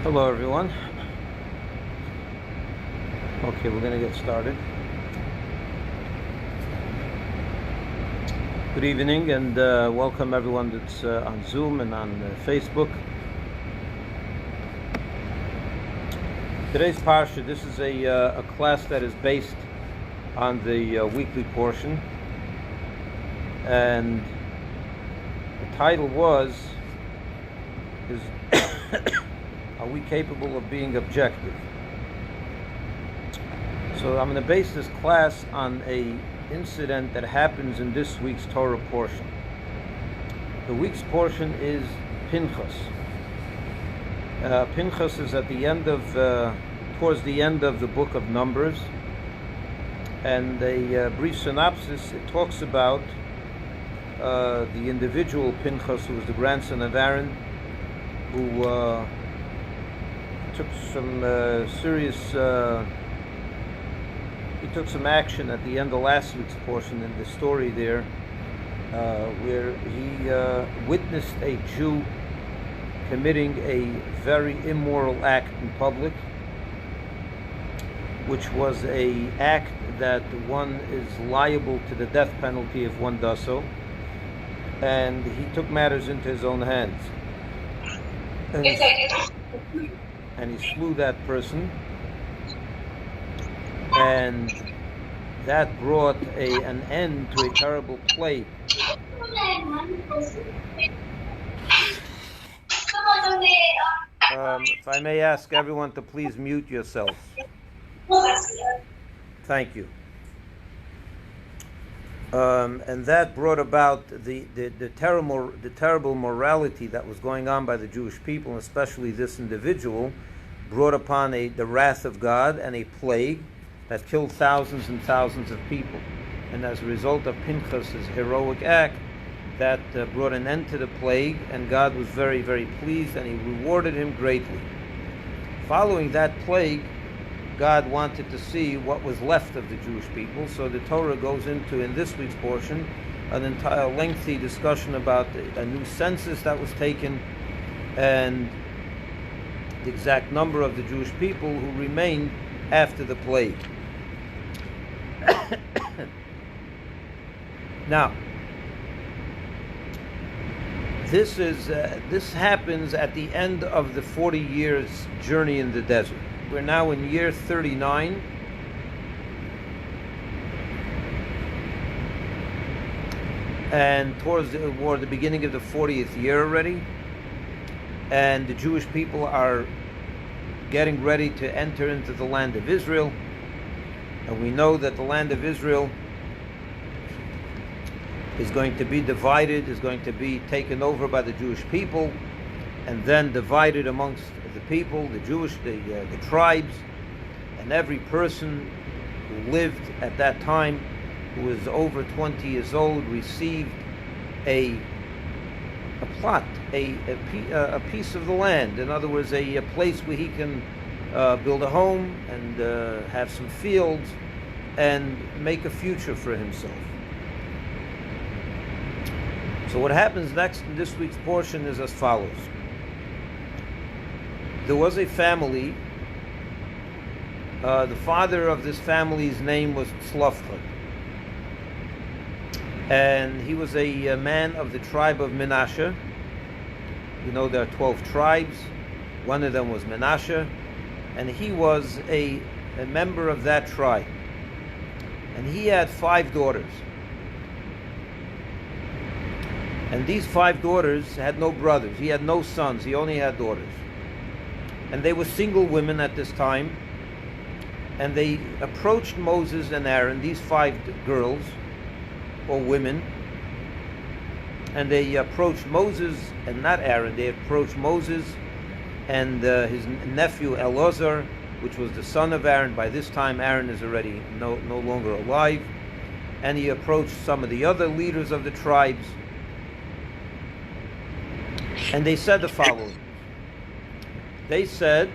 Hello everyone. Okay, we're going to get started. Good evening and welcome everyone that's on Zoom and on Facebook. Today's Parsha, this is a class that is based on the weekly portion, and the title is Are we capable of being objective? So I'm going to base this class on a incident that happens in this week's Torah portion. The week's portion is Pinchas. Pinchas is at the end of, towards the end of the book of Numbers, and a brief synopsis. It talks about the individual Pinchas, who was the grandson of Aaron, who took some he took some action at the end of last week's portion in the story there, where he witnessed a Jew committing a very immoral act in public, which was a act that one is liable to the death penalty if one does so, and he took matters into his own hands. And he slew that person, and that brought an end to a terrible plague. If I may ask everyone to please mute yourselves. Thank you. And that brought about the terrible morality that was going on by the Jewish people, and especially this individual, brought upon the wrath of God and a plague that killed thousands and thousands of people. And as a result of Pinchas' heroic act, that brought an end to the plague, and God was very, very pleased, and he rewarded him greatly. Following that plague, God wanted to see what was left of the Jewish people, so the Torah goes into, in this week's portion, an entire lengthy discussion about a new census that was taken, and the exact number of the Jewish people who remained after the plague. Now, this happens at the end of the 40 years journey in the desert. We're now in year 39. And towards the beginning of the 40th year already. And the Jewish people are getting ready to enter into the land of Israel. And we know that the land of Israel is going to be divided, is going to be taken over by the Jewish people, and then divided amongst the people, the tribes, and every person who lived at that time, who was over 20 years old, received a plot, a piece of the land. In other words, a place where he can build a home and have some fields and make a future for himself. So what happens next in this week's portion is as follows. There was a family. The father of this family's name was Tzlofchad, and he was a man of the tribe of Menashe. You know, there are 12 tribes. One of them was Menashe, and he was a member of that tribe. And he had 5 daughters. And these 5 daughters had no brothers. He had no sons. He only had daughters. And they were single women at this time. And they approached Moses and Aaron, these 5 girls, or women. And they approached Moses, and not Aaron. They approached Moses and his nephew Elazar, which was the son of Aaron. By this time, Aaron is already no longer alive. And he approached some of the other leaders of the tribes. And they said the following. They said,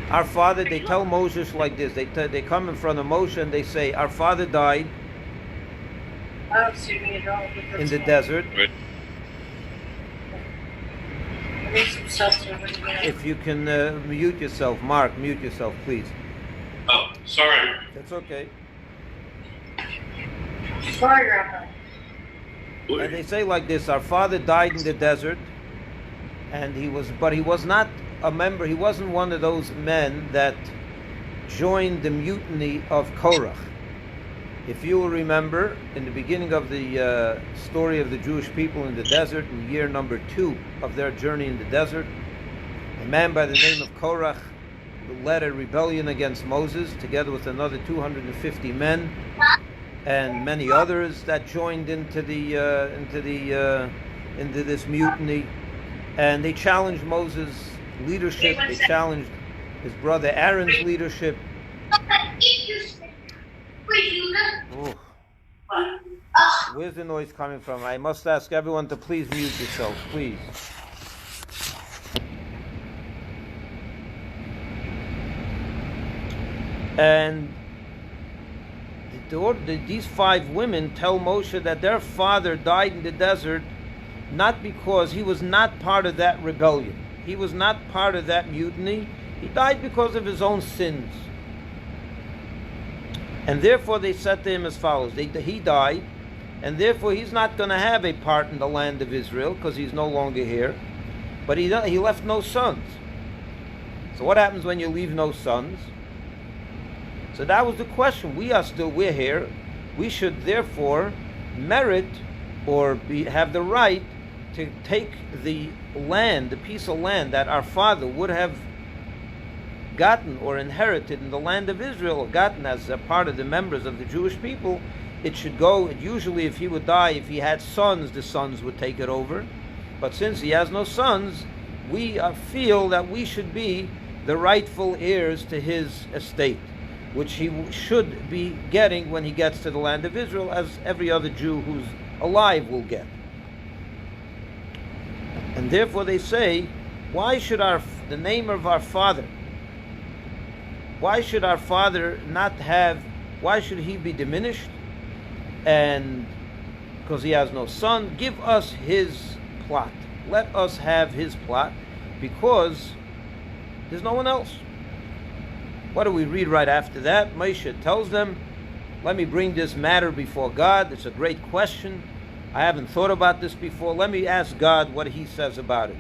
our father, they tell Moses like this. They come in front of Moshe and they say, our father died in the desert. If you can mute yourself, Mark, mute yourself, please. Oh, sorry. That's okay. Sorry, Rabbi. And they say like this: our father died in the desert, and he was not a member. He wasn't one of those men that joined the mutiny of Korach. If you will remember, in the beginning of the story of the Jewish people in the desert, in year number 2 of their journey in the desert, a man by the name of Korach led a rebellion against Moses, together with another 250 men and many others that joined into this mutiny, and they challenged Moses' leadership. They challenged his brother Aaron's leadership. Ooh. Where's the noise coming from? I must ask everyone to please mute yourself, please. And these 5 women tell Moshe that their father died in the desert not because he was not part of that rebellion. He was not part of that mutiny. He died because of his own sins. And therefore they said to him as follows: he died, and therefore he's not going to have a part in the land of Israel because he's no longer here. But he left no sons. So what happens when you leave no sons? So that was the question. We're here. We should therefore merit or have the right to take the land, the piece of land that our father would have gotten or inherited in the land of Israel, or gotten as a part of the members of the Jewish people. It should go, usually if he would die, if he had sons, the sons would take it over. But since he has no sons, we feel that we should be the rightful heirs to his estate, which he should be getting when he gets to the land of Israel, as every other Jew who's alive will get. And therefore they say, why should the name of our father, why should our father why should he be diminished? And because he has no son, give us his plot. Let us have his plot, because there's no one else. What do we read right after that? Moshe tells them, let me bring this matter before God. It's a great question. I haven't thought about this before. Let me ask God what he says about it.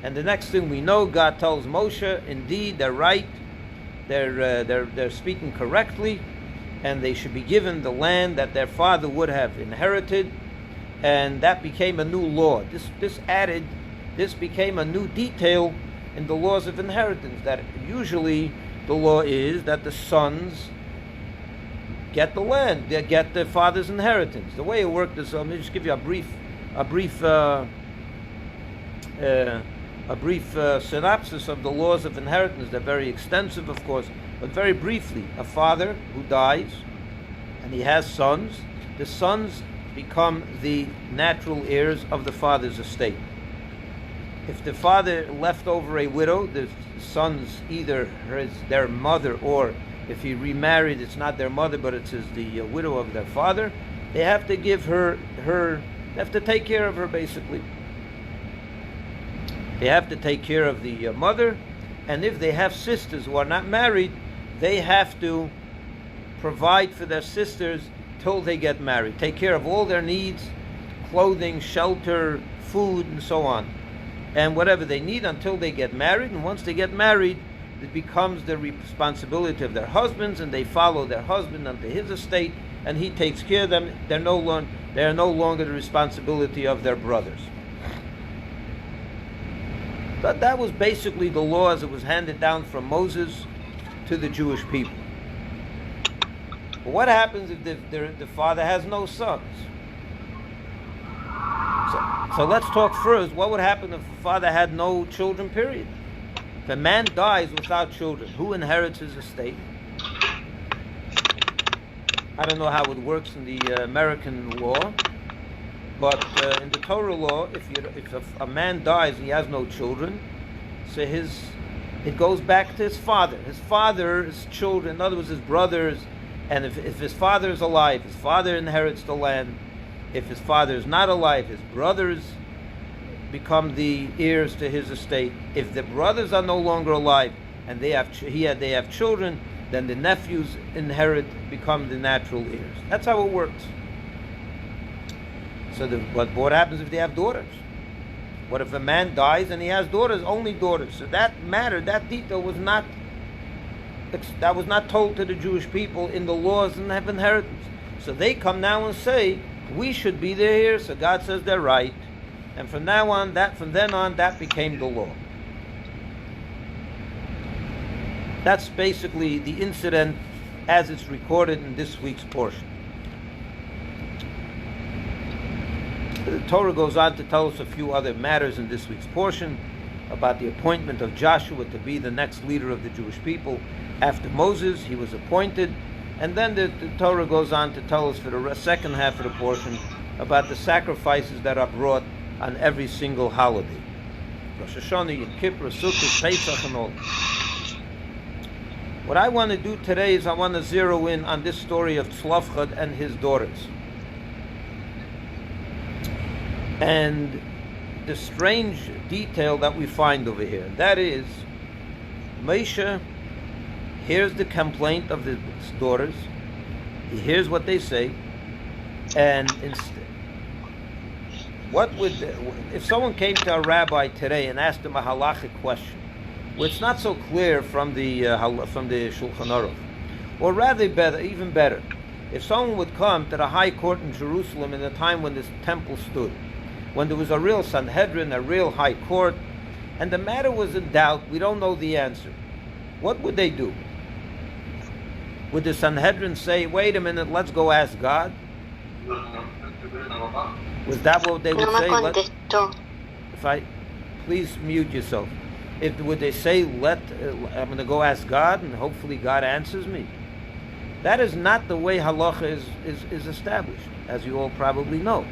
And the next thing we know, God tells Moshe, indeed, they're right. They're speaking correctly, and they should be given the land that their father would have inherited. And that became a new law. This became a new detail in the laws of inheritance, that usually the law is that the sons get the land, they get their father's inheritance. The way it worked is, let me just give you a brief synopsis of the laws of inheritance. They're very extensive, of course, but very briefly, a father who dies and he has sons, the sons become the natural heirs of the father's estate. If the father left over a widow, the sons either their mother, or if he remarried, it's not their mother, but it's the widow of their father. They have to give they have to take care of her, basically. They have to take care of the mother, and if they have sisters who are not married, they have to provide for their sisters till they get married. Take care of all their needs, clothing, shelter, food, and so on. And whatever they need until they get married. And once they get married, it becomes the responsibility of their husbands, and they follow their husband unto his estate, and he takes care of them. They are no longer the responsibility of their brothers. But that was basically the law as it was handed down from Moses to the Jewish people. But what happens if the father has no sons? So let's talk first. What would happen if the father had no children, period? If a man dies without children, who inherits his estate? I don't know how it works in the American law, but in the Torah law, if a man dies and he has no children, so it goes back to his father. His father's children, in other words, his brothers, and if his father is alive, his father inherits the land. If his father is not alive, his brothers become the heirs to his estate. If the brothers are no longer alive and they have children, then the nephews inherit, become the natural heirs. That's how it works. So what happens if they have daughters? What if a man dies and he has daughters, only daughters? So that detail was not told to the Jewish people in the laws and have inheritance. So they come now and say, we should be the heirs. So God says they're right. And from then on, that became the law. That's basically the incident as it's recorded in this week's portion. The Torah goes on to tell us a few other matters in this week's portion about the appointment of Joshua to be the next leader of the Jewish people. After Moses, he was appointed. And then the Torah goes on to tell us for the second half of the portion about the sacrifices that are brought on every single holiday. Rosh Hashanah, Yom Kippur, Sukkot, Pesach, and all. What I want to do today is I want to zero in on this story of Tzlofchad and his daughters. And the strange detail that we find over here. That is, Moshe hears the complaint of his daughters. He hears what they say. And instead, if someone came to a rabbi today and asked him a halachic question, well, it's not so clear from the Shulchan Aruch, or rather even better, if someone would come to the high court in Jerusalem in the time when this temple stood, when there was a real Sanhedrin, a real high court, and the matter was in doubt, we don't know the answer, what would they do? Would the Sanhedrin say, wait a minute, let's go ask God? Was that what they would say? Please mute yourself. Would they say, I'm going to go ask God and hopefully God answers me? That is not the way halacha is established, as you all probably know.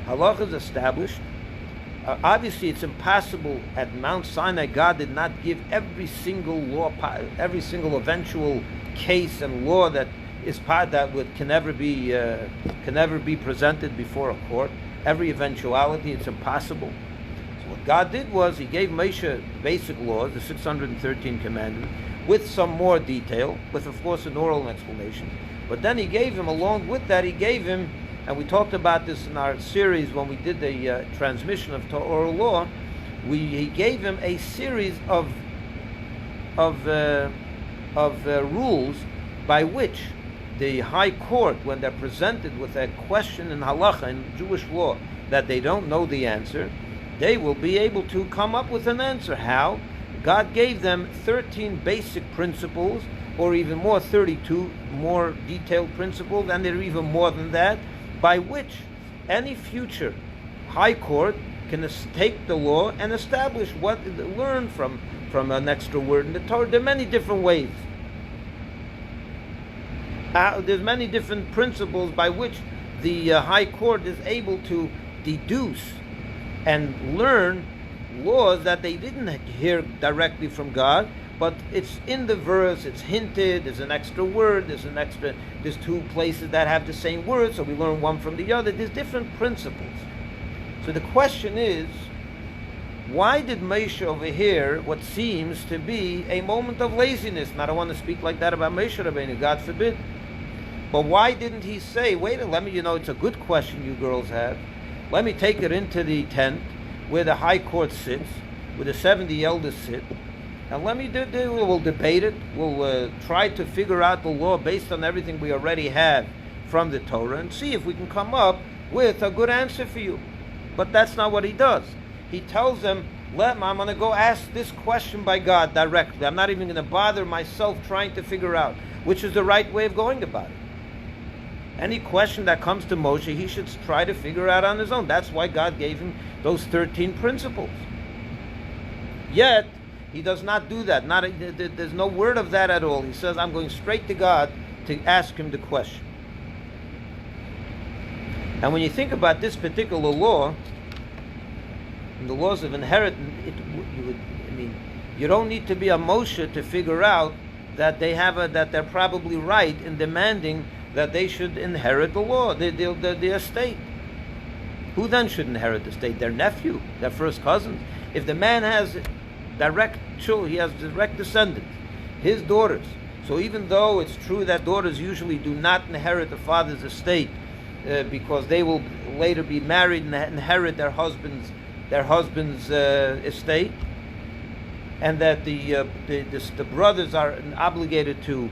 Halacha is established. Obviously, it's impossible at Mount Sinai. God did not give every single law, every single eventual case and law that is part can never be presented before a court. Every eventuality, it's impossible. So what God did was He gave Moshe the basic laws, the 613 commandments, with some more detail, with of course an oral explanation. But then He gave him, along with that, He gave him. And we talked about this in our series when we did the transmission of Torah law. He gave him a series of rules by which the high court, when they're presented with a question in halacha, in Jewish law, that they don't know the answer, they will be able to come up with an answer. How? God gave them 13 basic principles, or even more, 32 more detailed principles, and there are even more than that, by which any future high court can take the law and establish learn from an extra word in the Torah. There are many different ways. There's many different principles by which the high court is able to deduce and learn laws that they didn't hear directly from God, but it's in the verse, it's hinted, there's an extra word, there's two places that have the same word, so we learn one from the other. There's different principles. So the question is, why did Moshe over here what seems to be a moment of laziness? And I don't want to speak like that about Moshe Rabbeinu, God forbid. But why didn't he say, wait, it's a good question you girls have. Let me take it into the tent where the high court sits, where the 70 elders sit, and we'll debate it. We'll try to figure out the law based on everything we already have from the Torah and see if we can come up with a good answer for you. But that's not what he does. He tells them, I'm going to go ask this question by God directly. I'm not even going to bother myself trying to figure out which is the right way of going about it. Any question that comes to Moshe, he should try to figure out on his own. That's why God gave him those 13 principles. Yet, he does not do that. There's no word of that at all. He says, I'm going straight to God to ask him the question. And when you think about this particular law, the laws of inheritance, you don't need to be a Moshe to figure out that they're probably right in demanding that they should inherit the law, the estate. Who then should inherit the estate? Their nephew, their first cousins. If the man has direct children, he has direct descendants, his daughters. So even though it's true that daughters usually do not inherit the father's estate, because they will later be married and inherit their husband's estate, and that the brothers are obligated to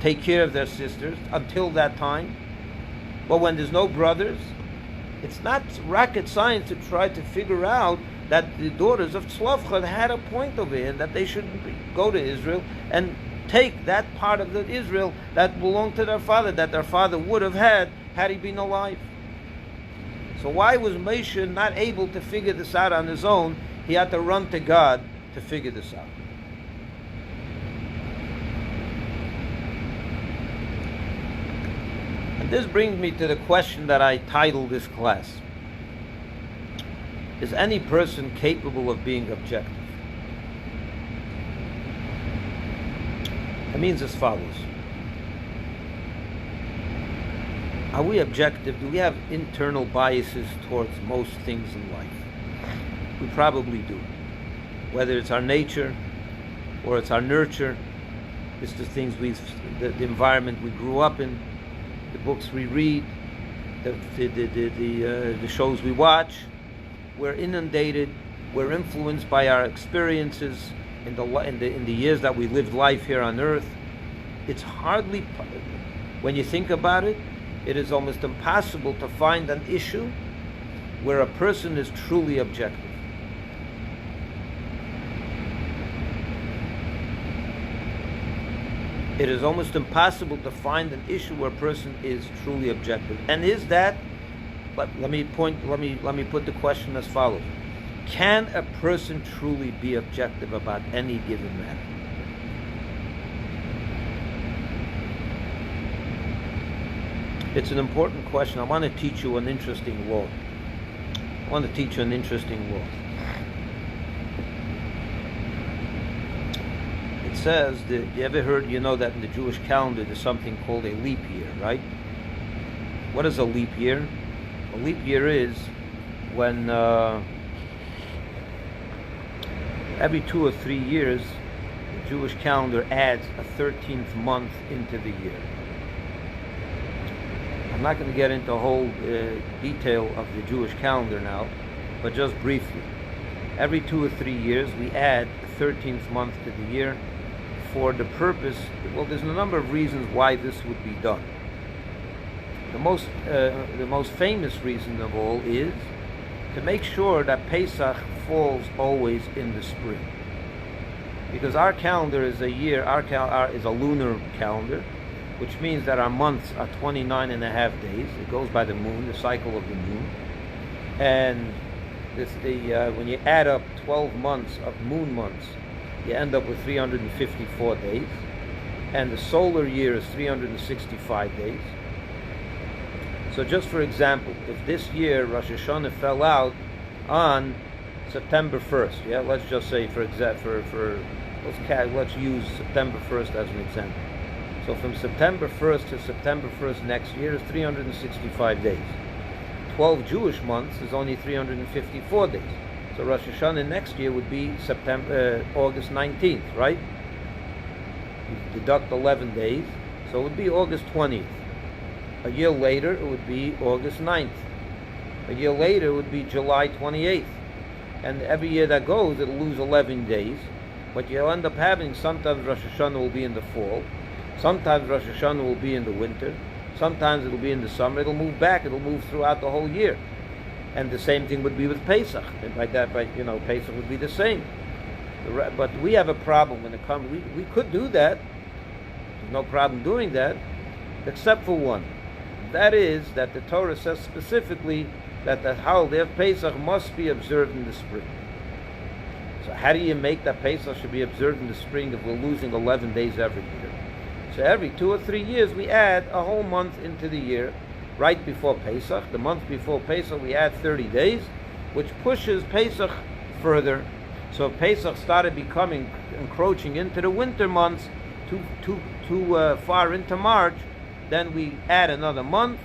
take care of their sisters until that time. But when there's no brothers, it's not rocket science to try to figure out that the daughters of Tzlofchad had a point over here, that they should go to Israel and take that part of the Israel that belonged to their father, that their father would have had he been alive. So why was Moshe not able to figure this out on his own? He had to run to God to figure this out. And this brings me to the question that I titled this class. Is any person capable of being objective? It means as follows. Are we objective? Do we have internal biases towards most things in life? We probably do. Whether it's our nature or it's our nurture, it's the things the environment we grew up in, the books we read, the shows we watch. We're inundated, we're influenced by our experiences in the years that we lived life here on earth. It's hardly, when you think about it, it is almost impossible to find an issue where a person is truly objective. It is almost impossible to find an issue where a person is truly objective. And is that, but let me put the question as follows. Can a person truly be objective about any given matter? It's an important question. I want to teach you an interesting law. It says that, you ever heard, that in the Jewish calendar there's something called a leap year, right? What is a leap year? A leap year is when every 2 or 3 years the Jewish calendar adds a 13th month into the year. I'm not going to get into a whole detail of the Jewish calendar now, but just briefly. Every 2 or 3 years we add a 13th month to the year for the purpose, well, there's a number of reasons why this would be done. The most famous reason of all is to make sure that Pesach falls always in the spring. Because our calendar is a lunar calendar, which means that our months are 29 and a half days. It goes by the moon, the cycle of the moon. And when you add up 12 months of moon months, you end up with 354 days. And the solar year is 365 days. So just for example, if this year Rosh Hashanah fell out on September 1st, let's just say let's use September 1st as an example. So from September 1st to September 1st next year is 365 days. 12 Jewish months is only 354 days. So Rosh Hashanah next year would be August 19th, right? You deduct 11 days, so it would be August 20th. A year later, it would be August 9th. A year later, it would be July 28th. And every year that goes, it'll lose 11 days. But you'll end up having, sometimes Rosh Hashanah will be in the fall. Sometimes Rosh Hashanah will be in the winter. Sometimes it'll be in the summer. It'll move back. It'll move throughout the whole year. And the same thing would be with Pesach. And Pesach would be the same. But we have a problem when it comes. We could do that. There's no problem doing that, except for one. That is that the Torah says specifically that the holiday of Pesach must be observed in the spring. So how do you make that Pesach should be observed in the spring if we're losing 11 days every year? So every 2 or 3 years we add a whole month into the year, right before Pesach. The month before Pesach we add 30 days, which pushes Pesach further. So if Pesach started encroaching into the winter months, too far into March, then we add another month,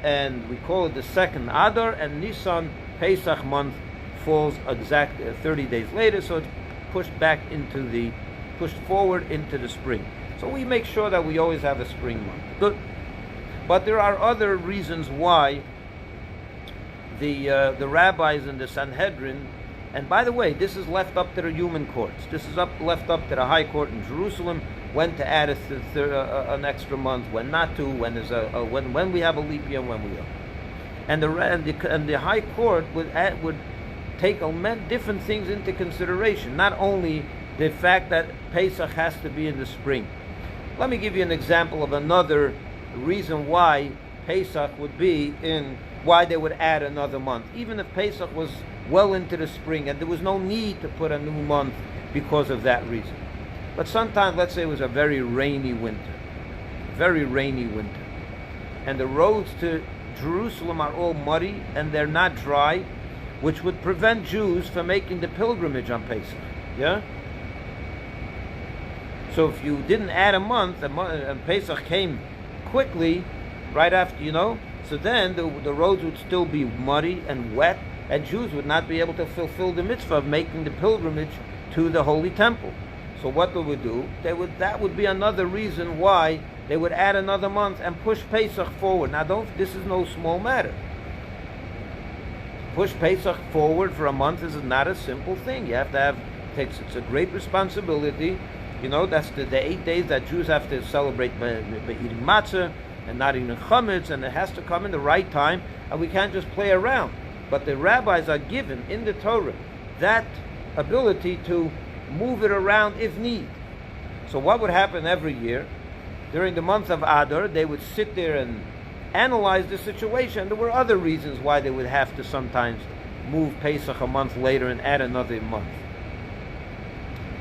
and we call it the second Adar, and Nisan, Pesach month, falls exact 30 days later, so it's pushed forward into the spring. So we make sure that we always have a spring month. Good. But there are other reasons why the rabbis in the Sanhedrin, and by the way, this is left up to the human courts. This is left up to the high court in Jerusalem, when to add an extra month, when not to, when there's when we have a leap year, and when we don't. And the high court would take different things into consideration, not only the fact that Pesach has to be in the spring. Let me give you an example of another reason why Pesach would be why they would add another month, even if Pesach was well into the spring and there was no need to put a new month because of that reason. But sometimes, let's say it was a very rainy winter, and the roads to Jerusalem are all muddy and they're not dry, which would prevent Jews from making the pilgrimage on Pesach. Yeah? So if you didn't add a month, and Pesach came quickly, right after, so then the roads would still be muddy and wet, and Jews would not be able to fulfill the mitzvah of making the pilgrimage to the Holy Temple. So what they would do, that would be another reason why they would add another month and push Pesach forward. Now this is no small matter. Push Pesach forward for a month is not a simple thing. You have to it's a great responsibility. That's the 8 days that Jews have to celebrate by eating matzah and not eating chametz, and it has to come in the right time, and we can't just play around. But the rabbis are given in the Torah that ability to move it around if need. So what would happen every year? During the month of Adar, they would sit there and analyze the situation. There were other reasons why they would have to sometimes move Pesach a month later and add another month.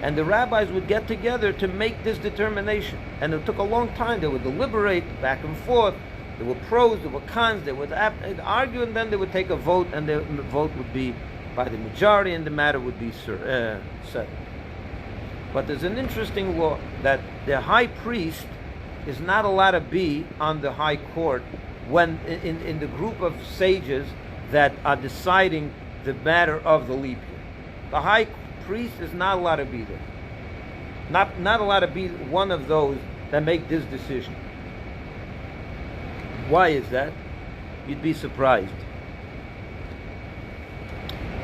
And the rabbis would get together to make this determination. And it took a long time. They would deliberate back and forth. There were pros, there were cons, they would argue, and then they would take a vote, and the vote would be by the majority, and the matter would be settled. But there's an interesting law that the high priest is not allowed to be on the high court when in the group of sages that are deciding the matter of the leap year. The high priest is not allowed to be there. Not allowed to be one of those that make this decision. Why is that? You'd be surprised.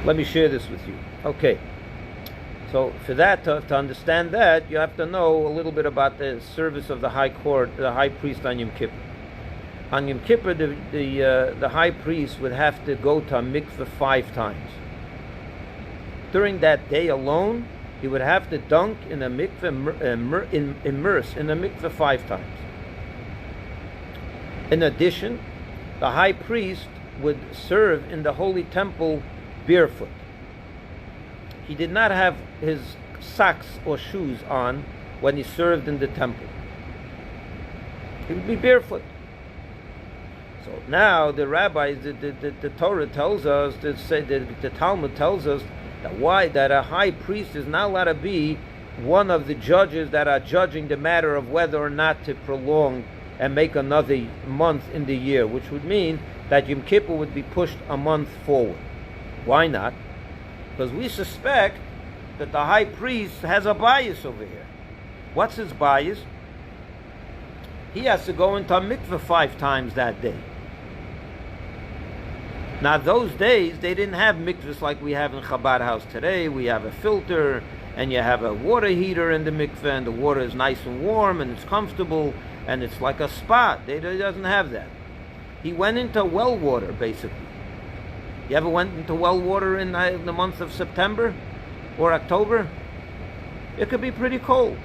Let me share this with you. Okay. So for that, to understand that, you have to know a little bit about the service of the high court, the high priest on Yom Kippur. On Yom Kippur, the high priest would have to go to a mikveh 5 times. During that day alone, he would have to dunk in a mikveh, immerse in a mikveh 5 times. In addition, the high priest would serve in the Holy Temple barefoot. He did not have his socks or shoes on when he served in the temple. He would be barefoot. So now the rabbis, the Torah tells us, the Talmud tells us that a high priest is not allowed to be one of the judges that are judging the matter of whether or not to prolong and make another month in the year, which would mean that Yom Kippur would be pushed a month forward. Why not? Because we suspect that the high priest has a bias over here. What's his bias? He has to go into a mikveh 5 times that day. Now those days, they didn't have mikvahs like we have in Chabad house today. We have a filter, and you have a water heater in the mikveh, and the water is nice and warm, and it's comfortable, and it's like a spa. He doesn't have that. He went into well water, basically. You ever went into well water in the month of September or October? It could be pretty cold.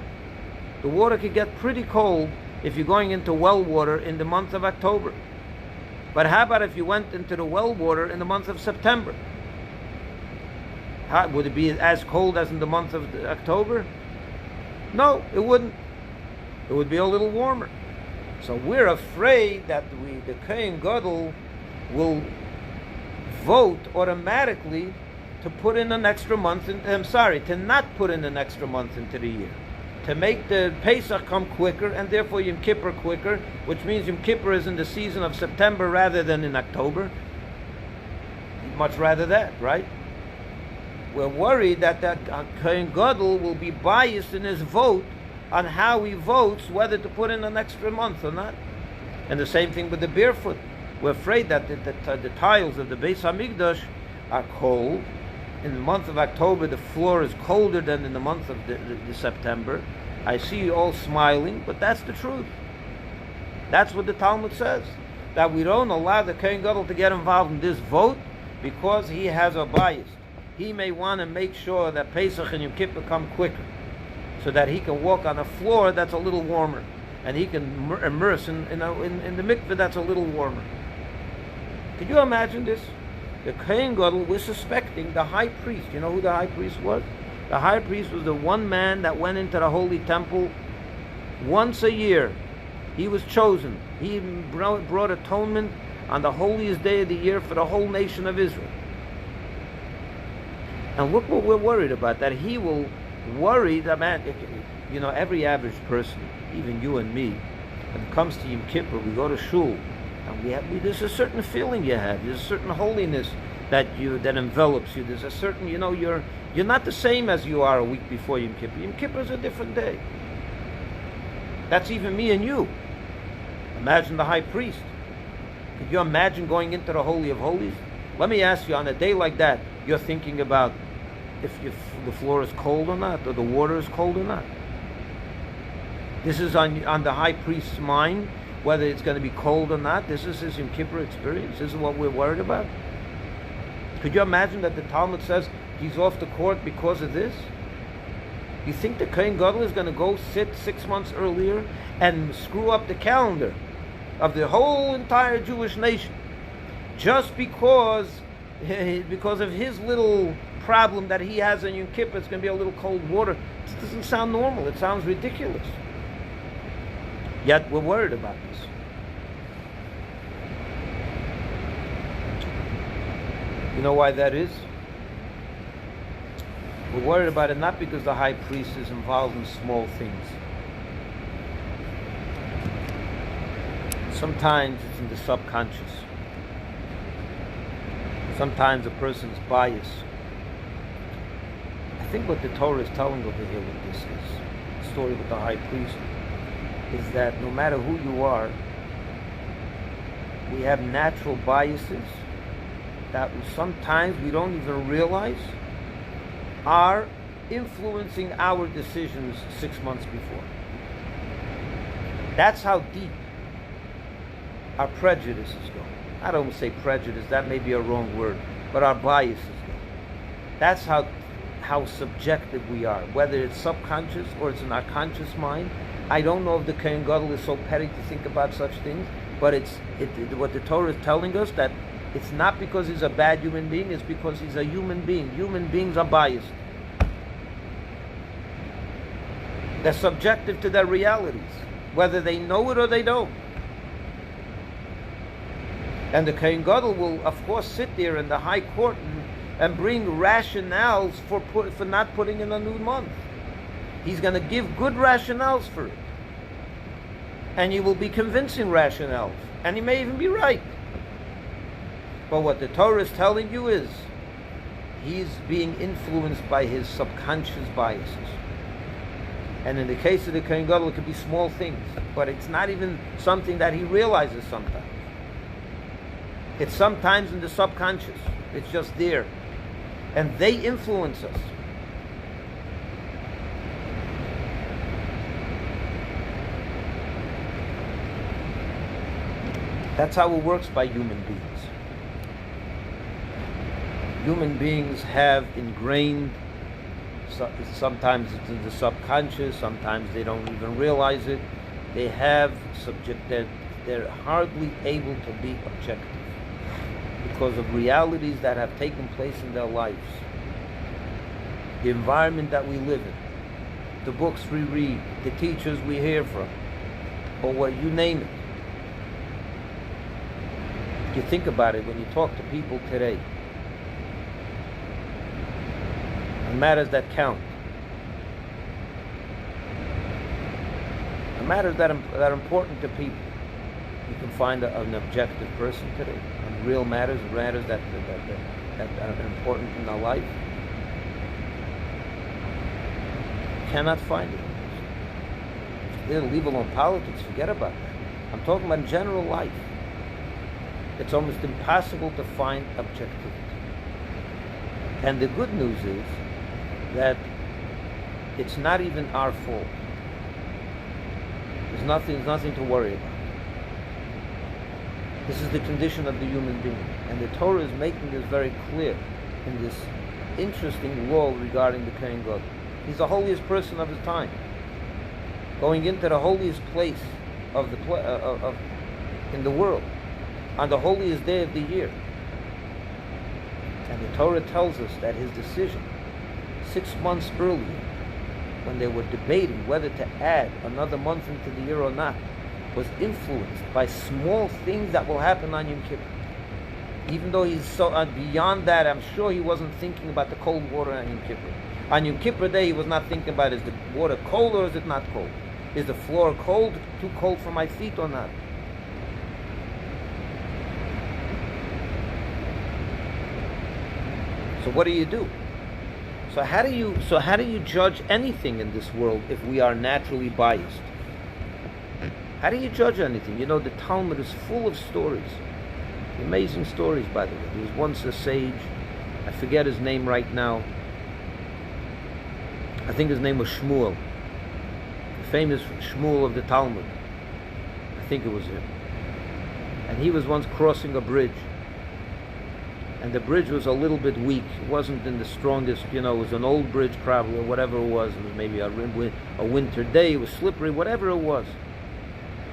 The water could get pretty cold if you're going into well water in the month of October. But how about if you went into the well water in the month of September? Would it be as cold as in the month of October? No, it wouldn't. It would be a little warmer. So we're afraid that the Kohen Gadol will vote automatically to put in an extra month, to not put in an extra month into the year. to make the Pesach come quicker, and therefore Yom Kippur quicker, which means Yom Kippur is in the season of September rather than in October. He'd much rather that, right? We're worried that Kohen Gadol will be biased in his vote on how he votes, whether to put in an extra month or not. And the same thing with the barefoot. We're afraid that the tiles of the Beis Hamikdash are cold. In the month of October, the floor is colder than in the month of the September. I see you all smiling, but that's the truth. That's what the Talmud says. That we don't allow the Kohen Gadol to get involved in this vote because he has a bias. He may want to make sure that Pesach and Yom Kippur come quicker, so that he can walk on a floor that's a little warmer, and he can immerse in the mikveh that's a little warmer. Could you imagine this? The Kohen Gadol was suspecting the high priest. You know who the high priest was? The high priest was the one man that went into the holy temple once a year. He was chosen. He brought atonement on the holiest day of the year for the whole nation of Israel. And look what we're worried about, that he will worry that, man, you know, every average person, even you and me, when it comes to Yom Kippur, we go to shul, and there's a certain feeling you have, there's a certain holiness that envelops you. There's a certain, you know, you're not the same as you are a week before Yom Kippur. Yom Kippur is a different day. That's even me and you. Imagine the high priest. Could you imagine going into the Holy of Holies? Let me ask you, on a day like that, you're thinking about if the floor is cold or not, or the water is cold or not. This is on the high priest's mind, whether it's going to be cold or not. This is his Yom Kippur experience. This is what we're worried about. Could you imagine that the Talmud says he's off the court because of this? You think the Kohen Gadol is going to go sit 6 months earlier and screw up the calendar of the whole entire Jewish nation just because of his little problem that he has in Yom Kippur? It's going to be a little cold water. It doesn't sound normal. It sounds ridiculous. Yet we're worried about this. You know why that is? We're worried about it not because the high priest is involved in small things. Sometimes it's in the subconscious. Sometimes a person's bias. I think what the Torah is telling over here with this is, the story with the high priest, is that no matter who you are, we have natural biases that sometimes we don't even realize are influencing our decisions 6 months before. That's how deep our prejudices go. I don't say prejudice, that may be a wrong word, but our biases go. That's how subjective we are, whether it's subconscious or it's in our conscious mind. I don't know if the Kohen Gadol is so petty to think about such things, but what the Torah is telling us, that it's not because he's a bad human being, it's because he's a human being. Human beings are biased. They're subjective to their realities, whether they know it or they don't. And the Kohen Gadol will, of course, sit there in the high court and bring rationales for not putting in a new month. He's going to give good rationales for it. And he will be convincing rationales. And he may even be right. But what the Torah is telling you is he's being influenced by his subconscious biases. And in the case of the Kohen Gadol, it could be small things. But it's not even something that he realizes sometimes. It's sometimes in the subconscious. It's just there. And they influence us. That's how it works by human beings. Human beings have ingrained, sometimes it's in the subconscious, sometimes they don't even realize it. They have they're hardly able to be objective because of realities that have taken place in their lives. The environment that we live in, the books we read, the teachers we hear from, or what you name it. You think about it when you talk to people today on matters that count. The matters that are important to people. You can find an objective person today on real matters that are important in our life. You cannot find it. Leave alone politics, forget about that. I'm talking about general life. It's almost impossible to find objectivity. And the good news is that it's not even our fault. There's nothing to worry about. This is the condition of the human being. And the Torah is making this very clear in this interesting law regarding the Kohen Gadol. He's the holiest person of his time, going into the holiest place of in the world, on the holiest day of the year. And the Torah tells us that his decision 6 months earlier, when they were debating whether to add another month into the year or not, was influenced by small things that will happen on Yom Kippur. Even though he's so beyond that, I'm sure he wasn't thinking about the cold water on Yom Kippur. On Yom Kippur Day, he was not thinking about, is the water cold or is it not cold? Is the floor cold, too cold for my feet or not? So what do? So how do you judge anything in this world if we are naturally biased? How do you judge anything? You know, the Talmud is full of stories. Amazing stories, by the way. There was once a sage, I forget his name right now. I think his name was Shmuel. The famous Shmuel of the Talmud. I think it was him. And he was once crossing a bridge. And the bridge was a little bit weak. It wasn't in the strongest, it was an old bridge probably, or whatever it was. It was maybe a winter day, it was slippery, whatever it was.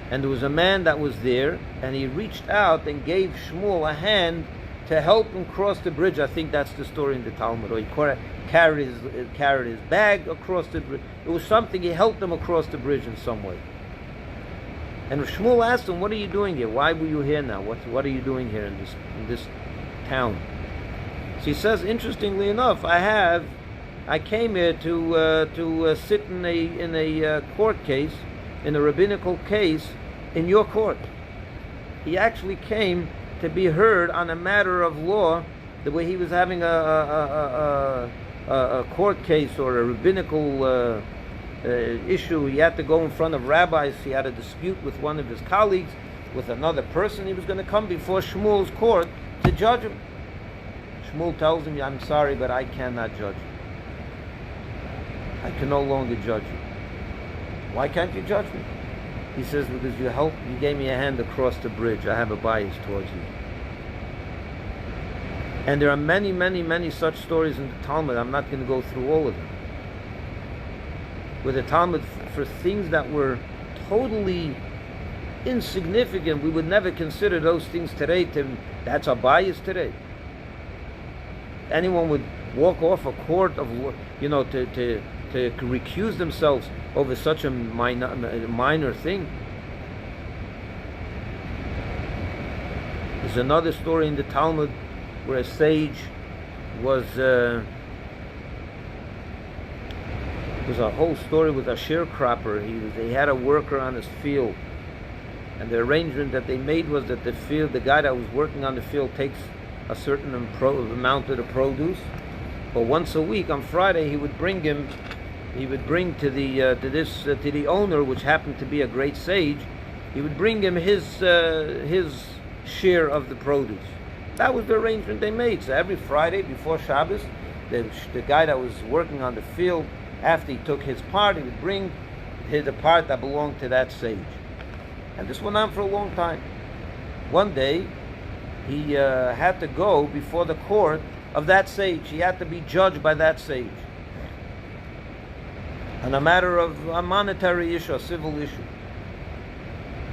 And there was a man that was there, and he reached out and gave Shmuel a hand to help him cross the bridge. I think that's the story in the Talmud. Or he carried his bag across the bridge. It was something, he helped him across the bridge in some way. And Shmuel asked him, "What are you doing here? Why were you here now? What are you doing here in this town?" So he says, interestingly enough, I came here to sit in a court case, in a rabbinical case, in your court. He actually came to be heard on a matter of law, the way he was having a court case or a rabbinical issue. He had to go in front of rabbis. He had a dispute with one of his colleagues, with another person. He was going to come before Shmuel's court to judge him. Shmuel tells him, "I'm sorry, but I cannot judge you. I can no longer judge you." "Why can't you judge me?" He says, "Because you gave me a hand across the bridge. I have a bias towards you." And there are many, many, many such stories in the Talmud. I'm not going to go through all of them. With the Talmud, for things that were totally insignificant, we would never consider those things today. That's our bias today. Anyone would walk off a court of, to recuse themselves over such a minor thing. There's another story in the Talmud where a sage was a whole story with a sharecropper. He had a worker on his field, and the arrangement that they made was that the guy that was working on the field takes a certain amount of the produce, but once a week on Friday he would bring to the owner, which happened to be a great sage. He would bring him his share of the produce. That was the arrangement they made. So every Friday before Shabbos, the guy that was working on the field, after he took his part, he would bring the part that belonged to that sage. And this went on for a long time. One day, he had to go before the court of that sage. He had to be judged by that sage on a matter of a monetary issue, a civil issue.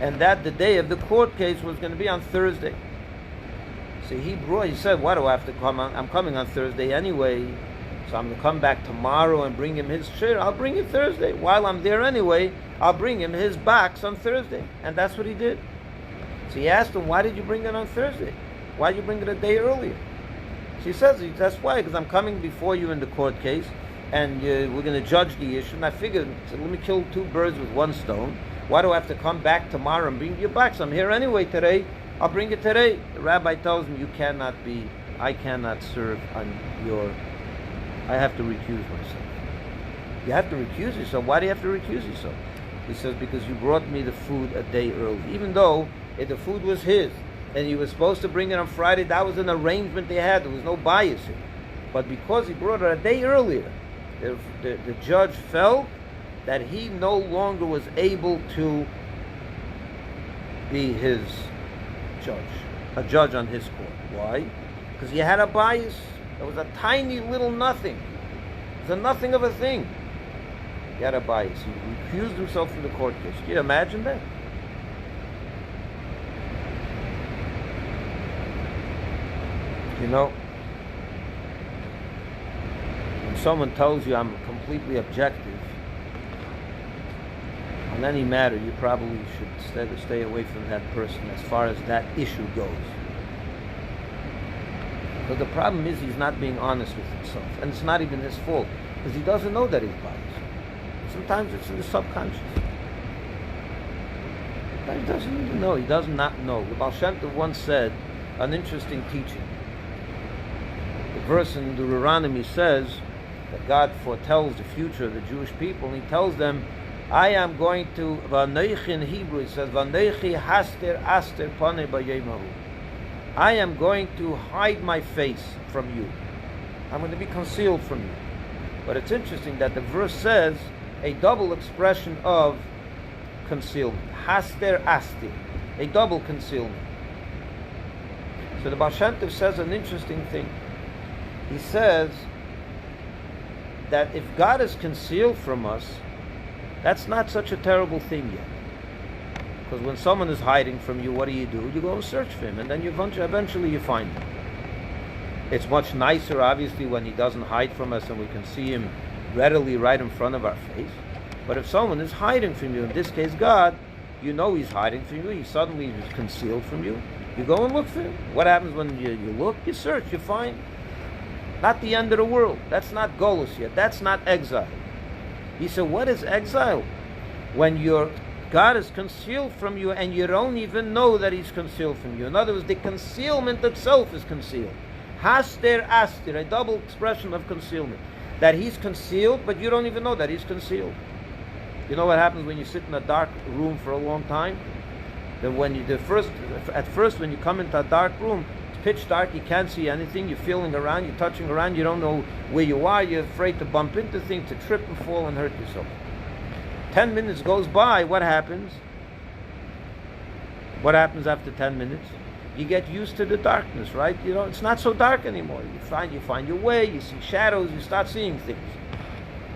And that the day of the court case was going to be on Thursday. So he said, "Why do I have to come on? I'm coming on Thursday anyway, so I'm going to come back tomorrow and bring him his share. I'll bring it Thursday. While I'm there anyway, I'll bring him his box on Thursday." And that's what he did. So he asked him, "Why did you bring it on Thursday? Why did you bring it a day earlier?" So he says, "That's why, because I'm coming before you in the court case, and we're going to judge the issue. And I figured, so let me kill two birds with one stone. Why do I have to come back tomorrow and bring you back? So I'm here anyway today. I'll bring it today. The rabbi tells him, I cannot serve on your, I have to recuse myself. You have to recuse yourself. Why do you have to recuse yourself? He says, because you brought me the food a day early. Even though if the food was his, and he was supposed to bring it on Friday, that was an arrangement they had. There was no bias here. But because he brought it a day earlier, the judge felt that he no longer was able to be his judge, a judge on his court. Why? Because he had a bias. It was a tiny little nothing. It was a nothing of a thing. He had a bias. He recused himself from the court case. Can you imagine that? You know, when someone tells you I'm completely objective on any matter, you probably should stay away from that person as far as that issue goes. But the problem is he's not being honest with himself, and it's not even his fault, because he doesn't know that he's biased. Sometimes it's in the subconscious. But he doesn't even know. He does not know. The Baal Shem Tov once said an interesting teaching. The verse in Deuteronomy says that God foretells the future of the Jewish people, and he tells them, I am going to, V'anoichi in Hebrew, it says, V'anoichi haster aster panei b'yom hahu. I am going to hide my face from you. I'm going to be concealed from you. But it's interesting that the verse says a double expression of concealment. Haster aster. A double concealment. So the Baal Shem Tov says an interesting thing. He says that if God is concealed from us, that's not such a terrible thing yet. Because when someone is hiding from you, what do? You go and search for him, and then eventually you find him. It's much nicer, obviously, when he doesn't hide from us and we can see him readily right in front of our face. But if someone is hiding from you, in this case God, you know he's hiding from you, he suddenly is concealed from you, you go and look for him. What happens when you look? You search, you find. Not the end of the world. That's not golus yet. That's not exile. He said, what is exile? When your God is concealed from you and you don't even know that he's concealed from you. In other words, the concealment itself is concealed. Haster aster, a double expression of concealment. That he's concealed, but you don't even know that he's concealed. You know what happens when you sit in a dark room for a long time? Then when at first when you come into a dark room, it's pitch dark, you can't see anything, you're feeling around, you're touching around, you don't know where you are, you're afraid to bump into things, to trip and fall and hurt yourself. 10 minutes goes by, what happens? What happens after 10 minutes? You get used to the darkness, right? You know, it's not so dark anymore. You find your way, you see shadows, you start seeing things.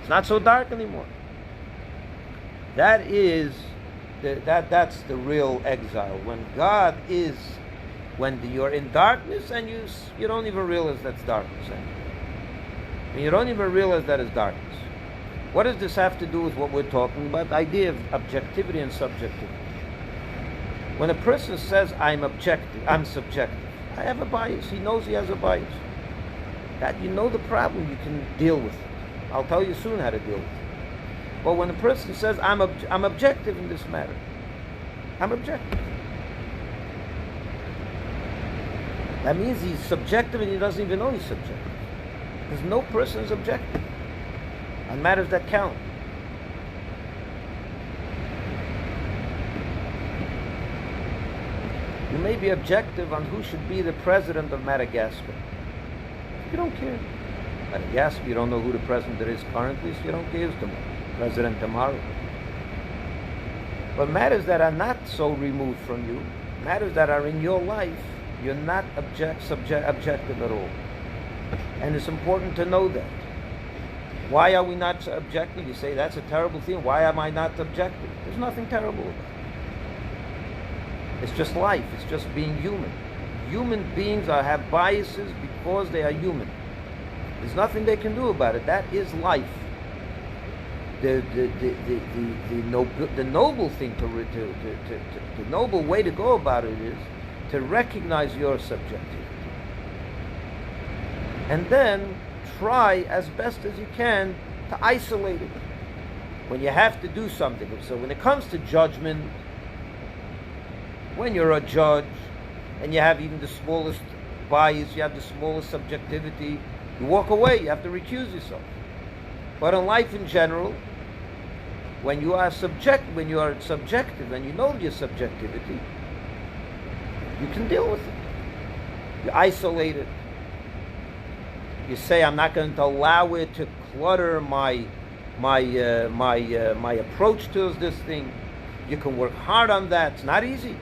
It's not so dark anymore. That's the real exile. When you're in darkness and you don't even realize that's darkness anymore. And you don't even realize that it's darkness. What does this have to do with what we're talking about? The idea of objectivity and subjectivity. When a person says, I'm subjective, I have a bias. He knows he has a bias. That you know the problem, you can deal with it. I'll tell you soon how to deal with it. But when a person says, I'm objective in this matter, I'm objective. That means he's subjective and he doesn't even know he's subjective. Because no person is objective on matters that count. You may be objective on who should be the president of Madagascar. You don't care. Madagascar, you don't know who the president is currently, so you don't care who's the president tomorrow. But matters that are not so removed from you, matters that are in your life, you're not objective at all. And it's important to know that. Why are we not objective? You say, that's a terrible thing. Why am I not objective? There's nothing terrible about it. It's just life. It's just being human. Human beings have biases because they are human. There's nothing they can do about it. That is life. The noble thing the noble way to go about it is to recognize your subjectivity. And then try as best as you can to isolate it. when you have to do something. So when it comes to judgment, when you're a judge and you have even the smallest bias, you have the smallest subjectivity, you walk away, you have to recuse yourself. But in life in general, when you are subjective and you know your subjectivity, you can deal with it. You isolate it. You say, I'm not going to allow it to clutter my approach to this thing. You can work hard on that. It's not easy.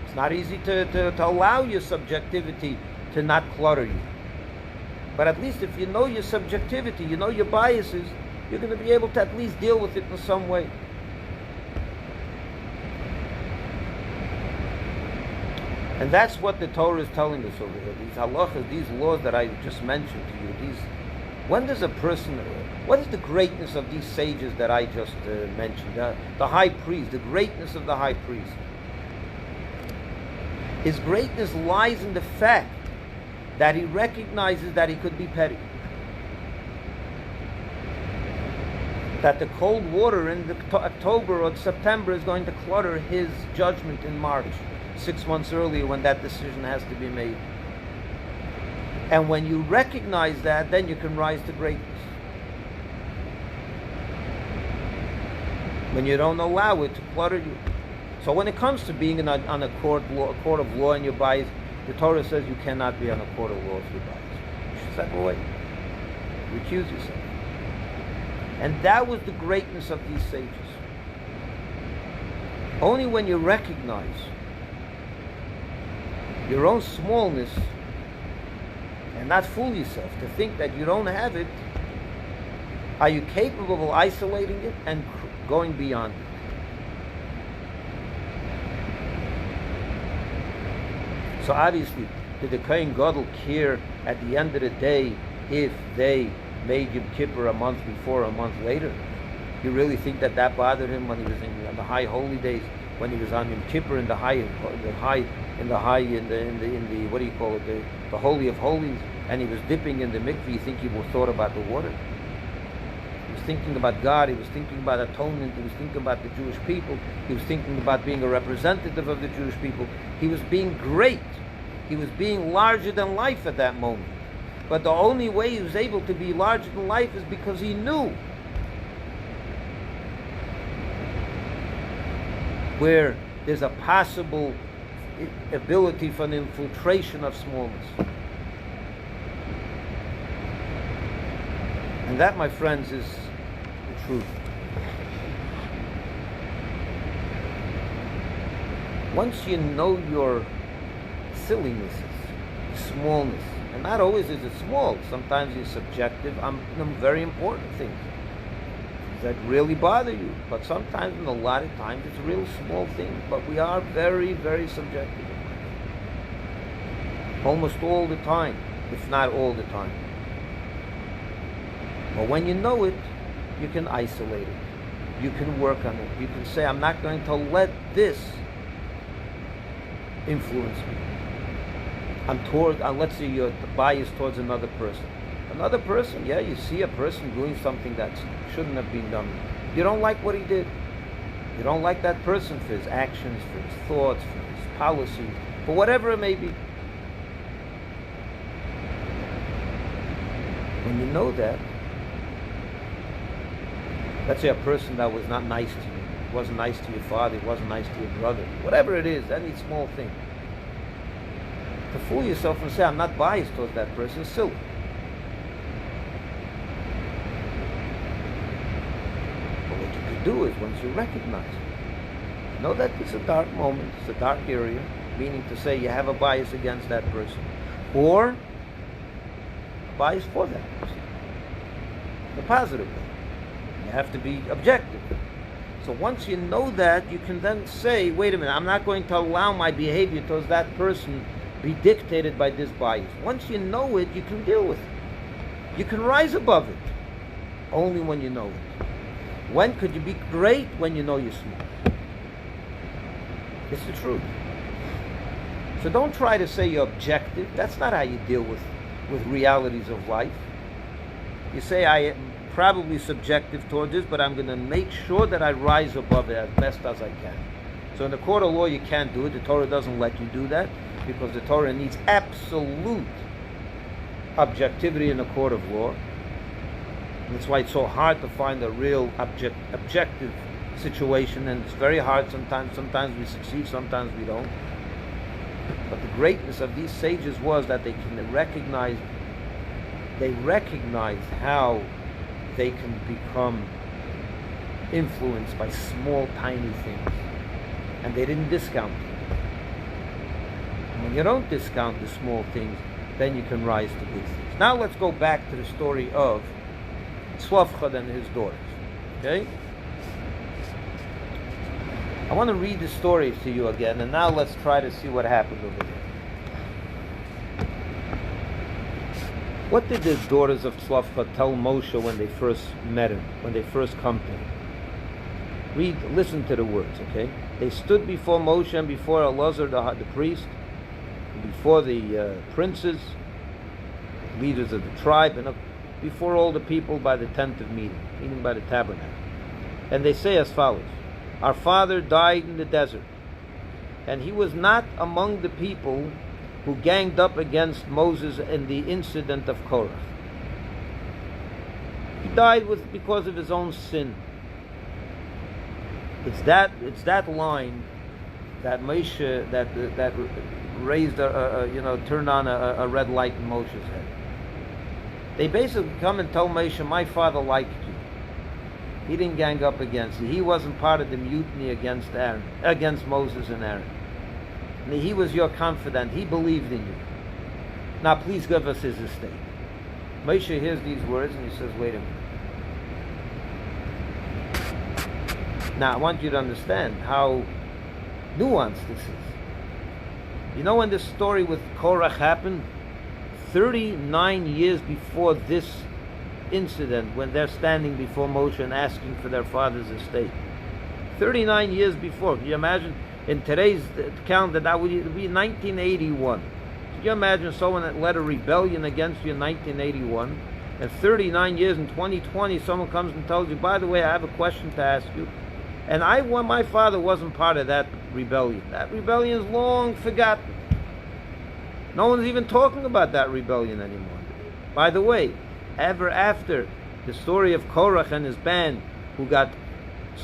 It's not easy to allow your subjectivity to not clutter you. But at least if you know your subjectivity, you know your biases, you're going to be able to at least deal with it in some way. And that's what the Torah is telling us over here. These halachas, these laws that I just mentioned to you, when does a person, what is the greatness of these sages that I just mentioned? The high priest, the greatness of the high priest. His greatness lies in the fact that he recognizes that he could be petty. That the cold water in October or September is going to clutter his judgment in March, 6 months earlier when that decision has to be made. And when you recognize that, then you can rise to greatness. When you don't allow it to clutter you. So when it comes to being on a court of law and your bias, the Torah says you cannot be on a court of law if you're biased. You should step away. Recuse yourself. And that was the greatness of these sages. Only when you recognize your own smallness and not fool yourself to think that you don't have it, are you capable of isolating it and going beyond it. So obviously, did the Kohen Gadol care at the end of the day if they made Yom Kippur a month before, a month later? You really think that bothered him when he was in the high holy days, when he was on Yom Kippur in the what do you call it, the holy of holies, and he was dipping in the mikveh? You think he would thought about the water? He was thinking about God. He was thinking about atonement. He was thinking about the Jewish people. He was thinking about being a representative of the Jewish people. He was being great. He was being larger than life at that moment. But the only way he was able to be larger than life is because he knew where there's a possible ability for an infiltration of smallness. And that, my friends, is the truth. Once you know your sillinesses, smallness, and not always is it small, sometimes it's subjective on very important things that really bother you, but sometimes, and a lot of times, it's real small things, but we are very, very subjective. Almost all the time, if not all the time. But when you know it, you can isolate it. You can work on it. You can say, I'm not going to let this influence me. Let's say you're biased towards another person. Another person, yeah, you see a person doing something that shouldn't have been done. You don't like what he did. You don't like that person for his actions, for his thoughts, for his policies, for whatever it may be. When you know that, let's say a person that was not nice to you, wasn't nice to your father, wasn't nice to your brother, whatever it is, any small thing. To fool yourself and say, I'm not biased towards that person, is silly. But what you could do is, once you recognize it, know that it's a dark moment, it's a dark area, meaning to say you have a bias against that person, or a bias for that person, the positive way. You have to be objective. So once you know that, you can then say, wait a minute, I'm not going to allow my behavior towards that person be dictated by this bias. Once you know it, you can deal with it. You can rise above it. Only when you know it. When could you be great? When you know you're small. It's the truth. So don't try to say you're objective. That's not how you deal with realities of life. You say, probably subjective towards this, but I'm going to make sure that I rise above it as best as I can. So in the court of law, you can't do it. The Torah doesn't let you do that because the Torah needs absolute objectivity in the court of law. And that's why it's so hard to find a real objective situation, and it's very hard sometimes. Sometimes we succeed, sometimes we don't. But the greatness of these sages was that they recognized how they can become influenced by small, tiny things. And they didn't discount it. And when you don't discount the small things, then you can rise to big things. Now let's go back to the story of Tzlofchad and his daughters. Okay? I want to read the story to you again, and now let's try to see what happened over there. What did the daughters of Tzlofchad tell Moshe when they first met him, when they first come to him? Listen to the words, okay? They stood before Moshe and before Elazar the priest, and before the princes, leaders of the tribe, and before all the people by the tent of meeting, meaning by the tabernacle. And they say as follows: our father died in the desert, and he was not among the people who ganged up against Moses in the incident of Korach. He died because of his own sin. It's that line that Moshe that raised turned on a red light in Moshe's head. They basically come and tell Moshe, my father liked you. He didn't gang up against you. He wasn't part of the mutiny against Moses and Aaron. He was your confidant. He believed in you. Now please give us his estate. Moshe hears these words and he says, wait a minute. Now I want you to understand how nuanced this is. You know when this story with Korach happened? 39 years before this incident, when they're standing before Moshe and asking for their father's estate. 39 years before. Can you imagine? In today's calendar, that would be 1981. Can you imagine someone that led a rebellion against you in 1981, and 39 years in 2020, someone comes and tells you, by the way, I have a question to ask you. And my father wasn't part of that rebellion. That rebellion is long forgotten. No one's even talking about that rebellion anymore. By the way, ever after the story of Korach and his band, who got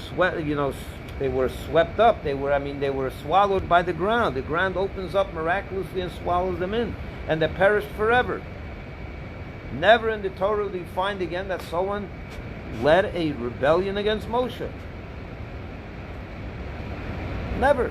swept, they were swept up. They were swallowed by the ground. The ground opens up miraculously and swallows them in, and they perished forever. Never in the Torah do you find again that someone led a rebellion against Moshe. Never.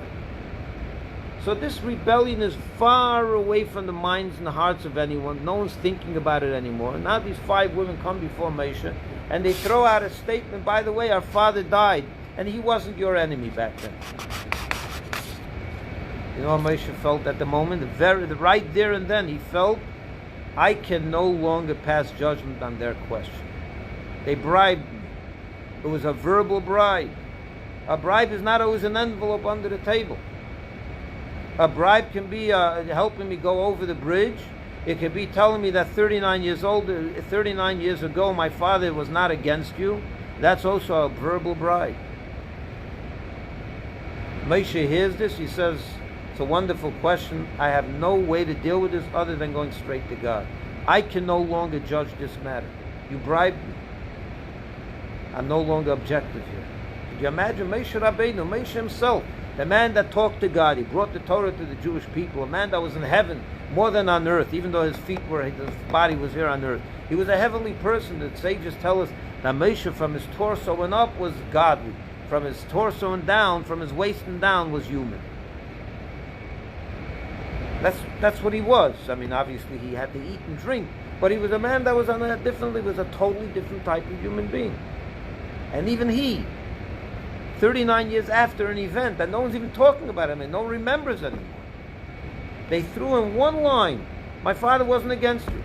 So this rebellion is far away from the minds and the hearts of anyone. No one's thinking about it anymore. Now these 5 women come before Moshe and they throw out a statement, by the way, our father died and he wasn't your enemy back then. You know how Moshe felt at the moment? Right there and then he felt, I can no longer pass judgment on their question. They bribed me. It was a verbal bribe. A bribe is not always an envelope under the table. A bribe can be helping me go over the bridge. It could be telling me that 39 years ago, my father was not against you. That's also a verbal bribe. Moshe hears this. He says, it's a wonderful question. I have no way to deal with this other than going straight to God. I can no longer judge this matter. You bribed me. I'm no longer objective here. Could you imagine Moshe Rabbeinu, Moshe himself, the man that talked to God, he brought the Torah to the Jewish people, a man that was in heaven more than on earth, even though his body was here on earth. He was a heavenly person. The sages tell us that Moshe, from his torso and up, was godly. From his torso and down, from his waist and down, was human. That's what he was. I mean, obviously he had to eat and drink, but he was a man that was on a totally different type of human being. And even he, 39 years after an event that no one's even talking about him and no one remembers anymore, they threw in one line, my father wasn't against you.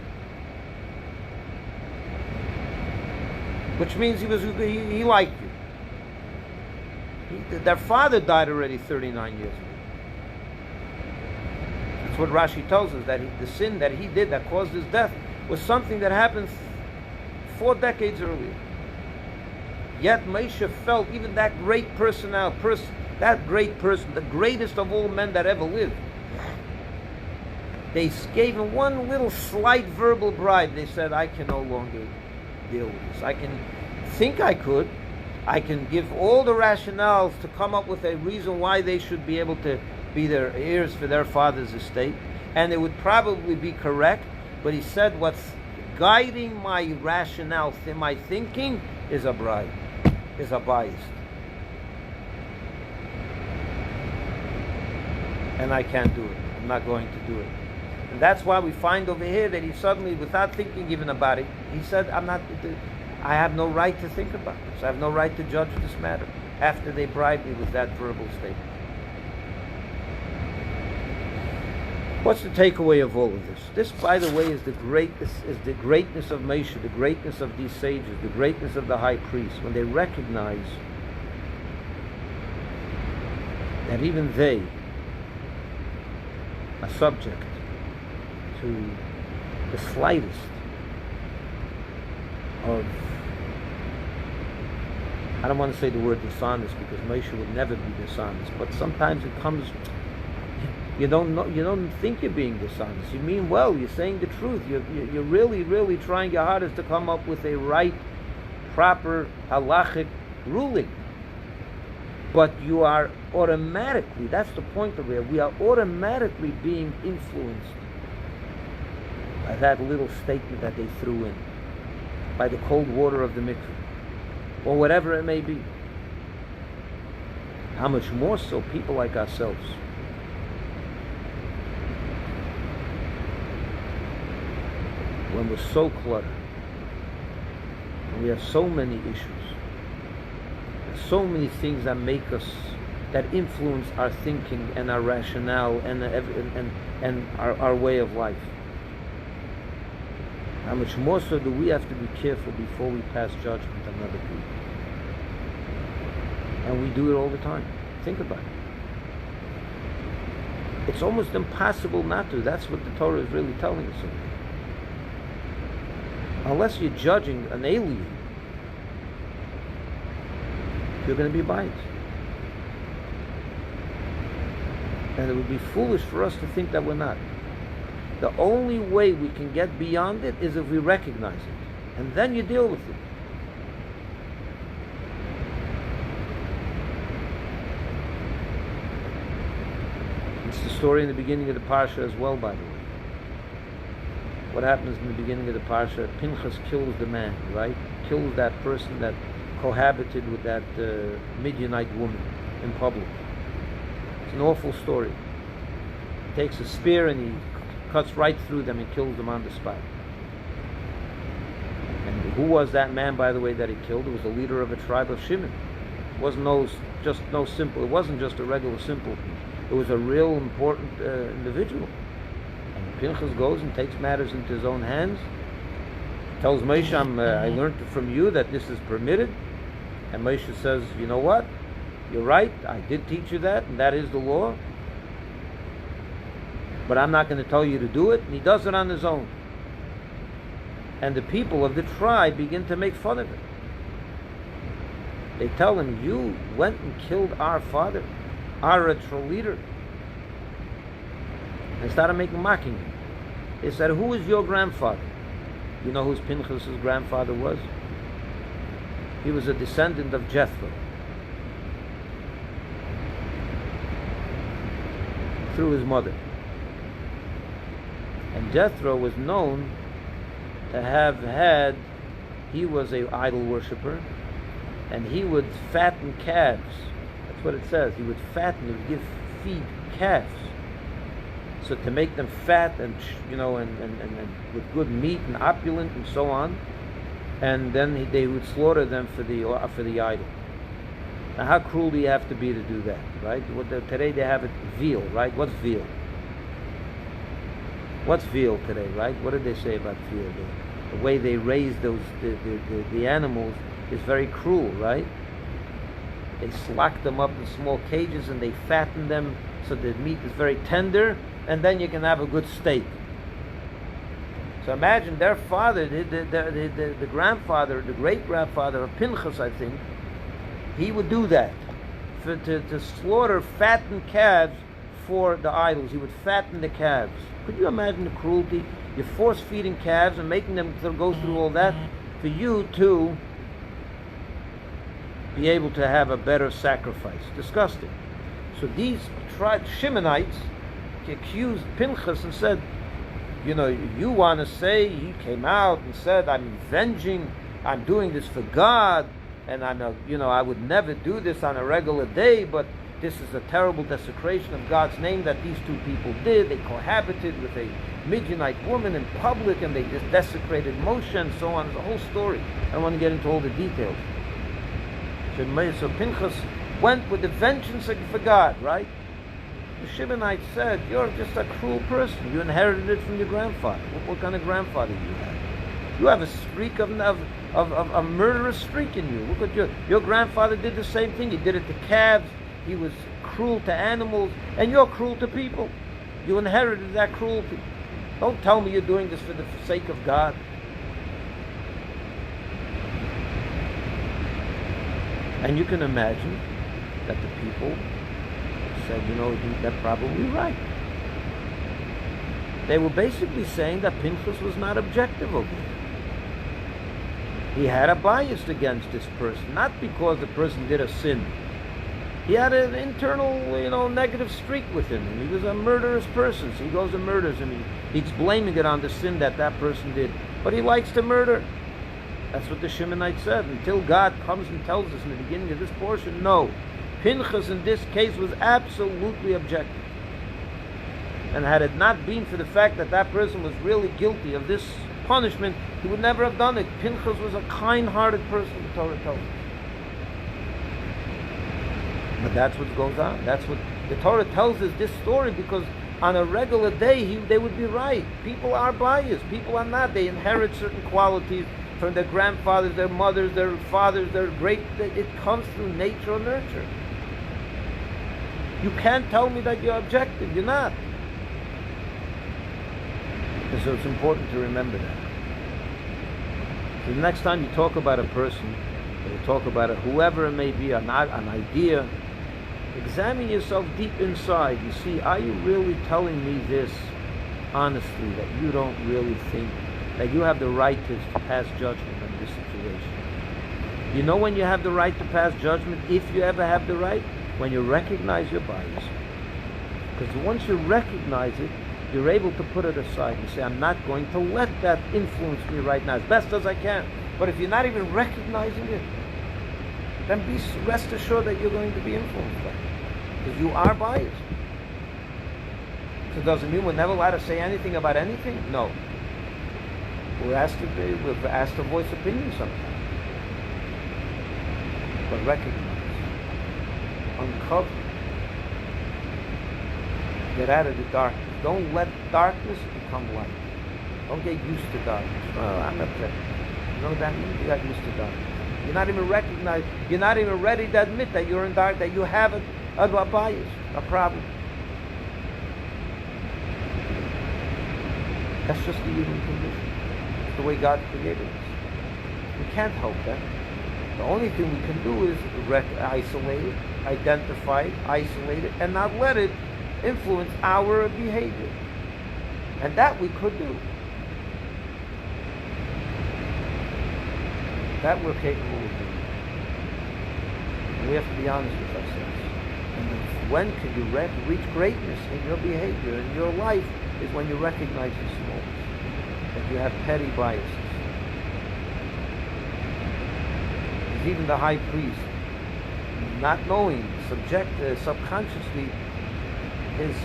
Which means he liked you. Their father died already 39 years ago. That's what Rashi tells us, that the sin that he did that caused his death was something that happened 4 decades earlier. Yet Moshe felt even that great that great person, the greatest of all men that ever lived, they gave him one little slight verbal bribe. They said, I can no longer deal with this. I can think I could. I can give all the rationales to come up with a reason why they should be able to be their heirs for their father's estate. And it would probably be correct. But he said, what's guiding my rationale, my thinking, is a bribe, is a bias. And I can't do it. I'm not going to do it. And that's why we find over here that he suddenly, without thinking even about it, he said, I have no right to think about this. I have no right to judge this matter after they bribed me with that verbal statement. What's the takeaway of all of this? This, by the way, is the greatness of Moshe, the greatness of these sages, the greatness of the high priest, when they recognize that even they are subject to the slightest of, I don't want to say the word dishonest because Moshe would never be dishonest, but sometimes it comes, you don't think you're being dishonest. You mean well, you're saying the truth. You're really, really trying your hardest to come up with a right, proper, halachic ruling. But you are automatically, that's the point of it, we are automatically being influenced by that little statement that they threw in, by the cold water of the mikveh, or whatever it may be. How much more so people like ourselves. When we're so cluttered, and we have so many issues, and so many things that make us, that influence our thinking and our rationale and our way of life. How much more so do we have to be careful before we pass judgment on other people? And we do it all the time. Think about it. It's almost impossible not to. That's what the Torah is really telling us. Unless you're judging an alien, you're going to be biased. And it would be foolish for us to think that we're not. The only way we can get beyond it is if we recognize it. And then you deal with it. It's the story in the beginning of the Parsha as well, by the way. What happens in the beginning of the Parsha? Pinchas kills the man, right? Kills that person that cohabited with that Midianite woman in public. It's an awful story. He takes a spear and he cuts right through them and kills them on the spot. And who was that man, by the way, that he killed? It was the leader of a tribe of Shimon. It wasn't simple. It wasn't just a regular simple. It was a real important individual. And Pinchas goes and takes matters into his own hands. Tells Moshe, I learned from you that this is permitted. And Moshe says, you know what? You're right. I did teach you that, and that is the law. But I'm not going to tell you to do it. And he does it on his own. And the people of the tribe begin to make fun of it. They tell him, you went and killed our father, our ritual leader. And they started mocking him. They said, who is your grandfather? You know who Pinchas' grandfather was? He was a descendant of Jethro. Through his mother. And Jethro was known to have had, he was an idol worshiper, and he would fatten calves. That's what it says. He would fatten, he would feed calves. So to make them fat and with good meat and opulent and so on, and then they would slaughter them for the idol. Now, how cruel do you have to be to do that, right? Today they have it veal, right? What's veal? What's veal today, right? What did they say about veal? The way they raise the animals is very cruel, right? They lock them up in small cages and they fatten them so the meat is very tender, and then you can have a good steak. So imagine their father, the grandfather, the great-grandfather of Pinchas, I think, he would do that. To slaughter fattened calves for the idols. He would fatten the calves. Could you imagine the cruelty? You're force-feeding calves and making them go through all that for you to be able to have a better sacrifice. Disgusting. So these Shimonites accused Pinchas and said, you want to say he came out and said, I'm doing this for God, and I would never do this on a regular day, but this is a terrible desecration of God's name that these two people did. They cohabited with a Midianite woman in public, and they just desecrated Moshe and so on. It's a whole story. I don't want to get into all the details. So Pinchas went with the vengeance for God, right? The Shimonites said, you're just a cruel person. You inherited it from your grandfather. What kind of grandfather you have? You have a streak of a murderous streak in you. Look at your grandfather did the same thing. He did it to calves. He was cruel to animals. And you're cruel to people. You inherited that cruelty. Don't tell me you're doing this for the sake of God. And you can imagine that the people said, they're probably right. They were basically saying that Pinchas was not objective over here. He had a bias against this person, not because the person did a sin. He had an internal, negative streak with him. And he was a murderous person, so he goes and murders him. He's blaming it on the sin that person did. But he likes to murder. That's what the Shimonites said. Until God comes and tells us in the beginning of this portion, no. Pinchas in this case was absolutely objective. And had it not been for the fact that person was really guilty of this punishment, he would never have done it. Pinchas was a kind-hearted person, the Torah tells us. But that's what goes on. That's what the Torah tells us this story, because on a regular day they would be right. People are biased. People are not. They inherit certain qualities from their grandfathers, their mothers, their fathers, their great. It comes through nature or nurture. You can't tell me that you're objective. You're not. And so it's important to remember that. So the next time you talk about a person, or you talk about whoever it may be, an idea, examine yourself deep inside. You see, are you really telling me this honestly, that you don't really think that you have the right to pass judgment on this situation? You know when you have the right to pass judgment, if you ever have the right? When you recognize your bias. Because once you recognize it, you're able to put it aside and say, I'm not going to let that influence me right now, as best as I can. But if you're not even recognizing it, then rest assured that you're going to be influenced by it. Because you are biased. So it doesn't mean we're never allowed to say anything about anything? No. We're asked to voice opinions sometimes. But recognize. Uncover. Get out of the darkness. Don't let darkness become light. Don't get used to darkness. Oh, I'm upset. You know what that means? You got used to darkness. You're not even recognized. You're not even ready to admit that you're in dark, that you have a bias, a problem. That's just the human condition. It's the way God created us. We can't help that. The only thing we can do is isolate it, identify it, isolate it, and not let it influence our behavior. And that we could do. That we're capable of doing. And we have to be honest with ourselves. And when can you reach greatness in your behavior, in your life, is when you recognize your smallness, that you have petty biases. Because even the high priest, not knowing, subconsciously, his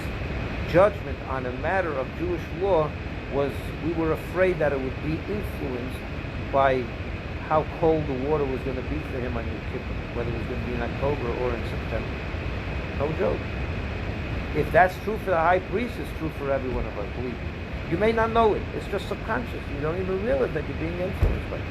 judgment on a matter of Jewish law was, we were afraid that it would be influenced by how cold the water was going to be for him on Yom Kippur, whether it was going to be in October or in September. No joke. If that's true for the high priest, it's true for every one of us, believe me. You may not know it. It's just subconscious. You don't even realize that you're being influenced by it.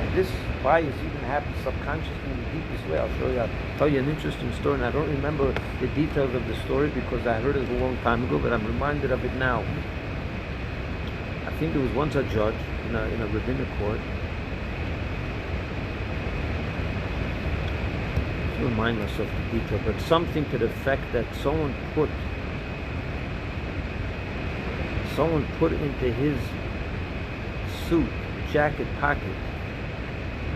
And this bias even happens subconsciously in the deepest way. I'll tell you an interesting story, and I don't remember the details of the story because I heard it a long time ago, but I'm reminded of it now. I think there was once a judge in a rabbinic court. I don't remind myself the detail, but something to the effect that someone put into his suit, jacket pocket,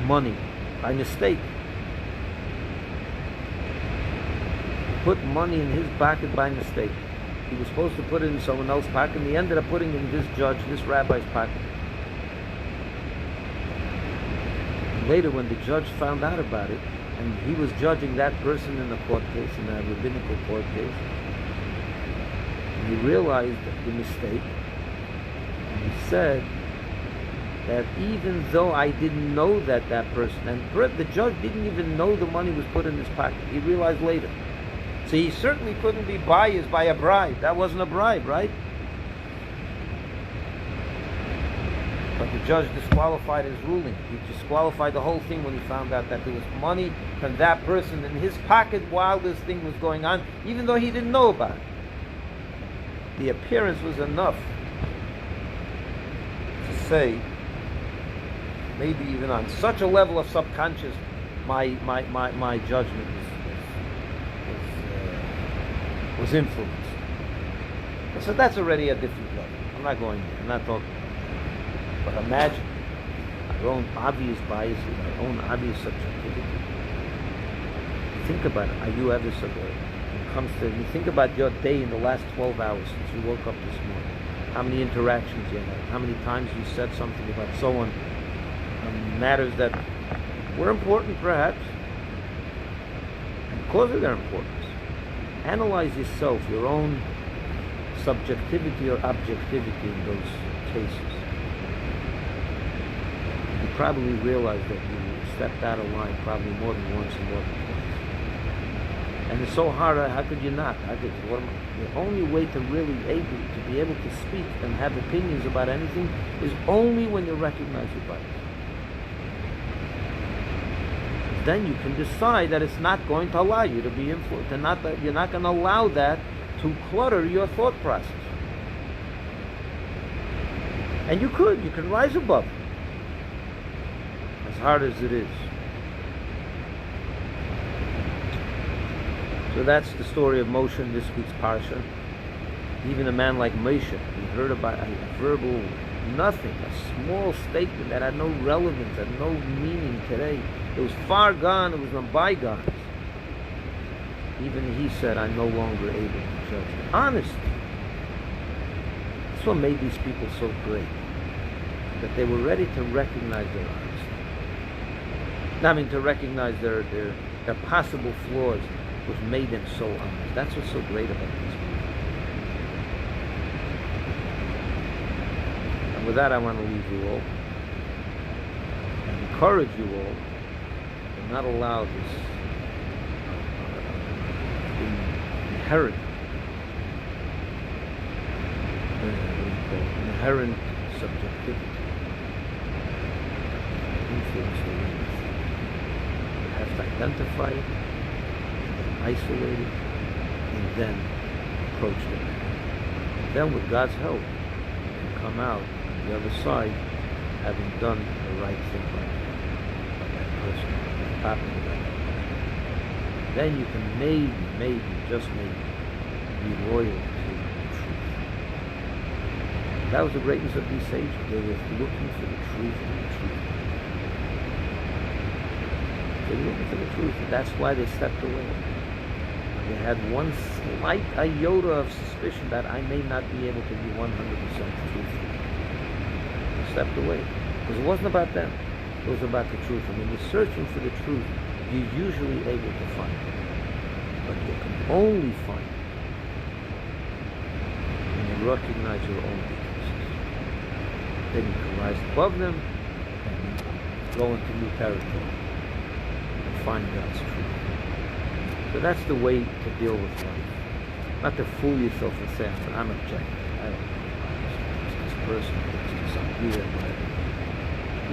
money by mistake. Put money in his pocket by mistake. He was supposed to put it in someone else's pocket, and he ended up putting it in this rabbi's pocket. And later, when the judge found out about it, and he was judging that person in the court case, in a rabbinical court case, and he realized the mistake, and he said that even though I didn't know that person, and the judge didn't even know the money was put in his pocket, he realized later. So he certainly couldn't be biased by a bribe. That wasn't a bribe, right? But the judge disqualified his ruling. He disqualified the whole thing when he found out that there was money from that person in his pocket while this thing was going on, even though he didn't know about it. The appearance was enough to say, maybe even on such a level of subconscious, my judgment was influenced. So that's already a different level. I'm not going there. I'm not talking about that. But imagine our own obvious biases, our own obvious subjectivity. Think about it. Are you ever so good? You think about your day in the last 12 hours since you woke up this morning. How many interactions you had? How many times you said something about someone? Matters that were important, perhaps. And because of their importance, analyze yourself, your own subjectivity or objectivity in those cases. You probably realize that you stepped out of line probably more than once and more than twice. And it's so hard, how could you not? The only way to really be able to speak and have opinions about anything is only when you recognize your bias. Then you can decide that it's not going to allow you to be influenced, and you're not going to allow that to clutter your thought process. And you can rise above it, as hard as it is. So that's the story of Moshe in this week's Parsha. Even a man like Moshe, he heard about a verbal nothing, a small statement that had no relevance, had no meaning today. It was far gone, it was on bygones. Even he said, I'm no longer able to judge. Honesty. That's what made these people so great. That they were ready to recognize their honesty. To recognize their possible flaws, which made them so honest. That's what's so great about these people. And with that, I want to leave you all and encourage you all to not allow this inherent subjectivity influence the way you think. You have to identify it, isolate it, and then approach it. Then with God's help, you can come out on the other side having done the right thing by that person, the top of the right. Then you can maybe, just maybe, be loyal to the truth. That was the greatness of these sages. They were looking for the truth and the truth. They were looking for the truth, and that's why they stepped away. They had one slight iota of suspicion that I may not be able to be 100% truthful. They stepped away. Because it wasn't about them. It was about the truth. And when you're searching for the truth, you're usually able to find it. But you can only find it when you recognize your own weaknesses. Then you can rise above them and go into new territory and find God's truth. So that's the way to deal with life. Not to fool yourself and say, I'm objective. I don't know. It's this person, it's this idea, whatever.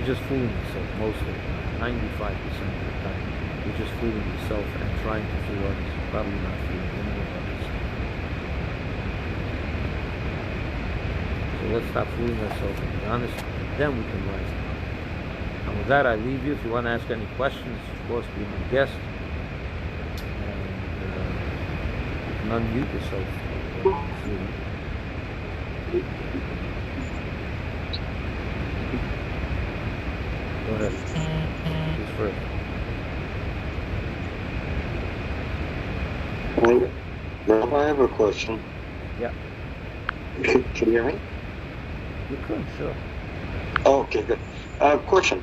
You're just fooling yourself mostly. 95% of the time. You're just fooling yourself and trying to fool others. Probably not fooling anyone others. So let's stop fooling ourselves and be honest, and then we can rise up. And with that, I leave you. If you want to ask any questions, of course, be my guest. And you can unmute yourself. Go ahead. Who's first? Now I have a question. Yeah. Can you hear me? You could, sure. Oh, okay, good. Question.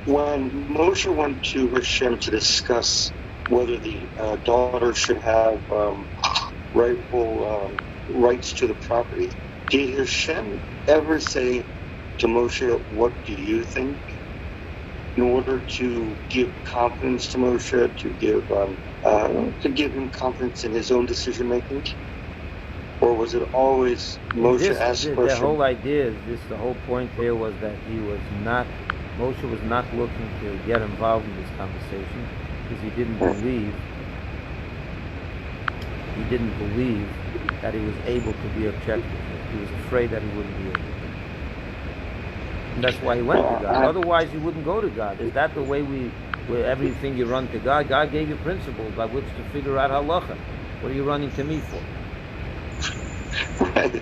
When Moshe went to Hashem to discuss whether the daughter should have rightful rights to the property, did Hashem ever say to Moshe, "What do you think?" in order to give confidence to Moshe, to give him confidence in his own decision making? Or was it always Moshe asked the question? The whole idea is this, the whole point here was that Moshe was not looking to get involved in this conversation because he didn't believe that he was able to be objective. He was afraid that he wouldn't be able to. And that's why he went to God. Otherwise, he wouldn't go to God. Is that the way where everything you run to God? God gave you principles by which to figure out halacha. What are you running to me for? But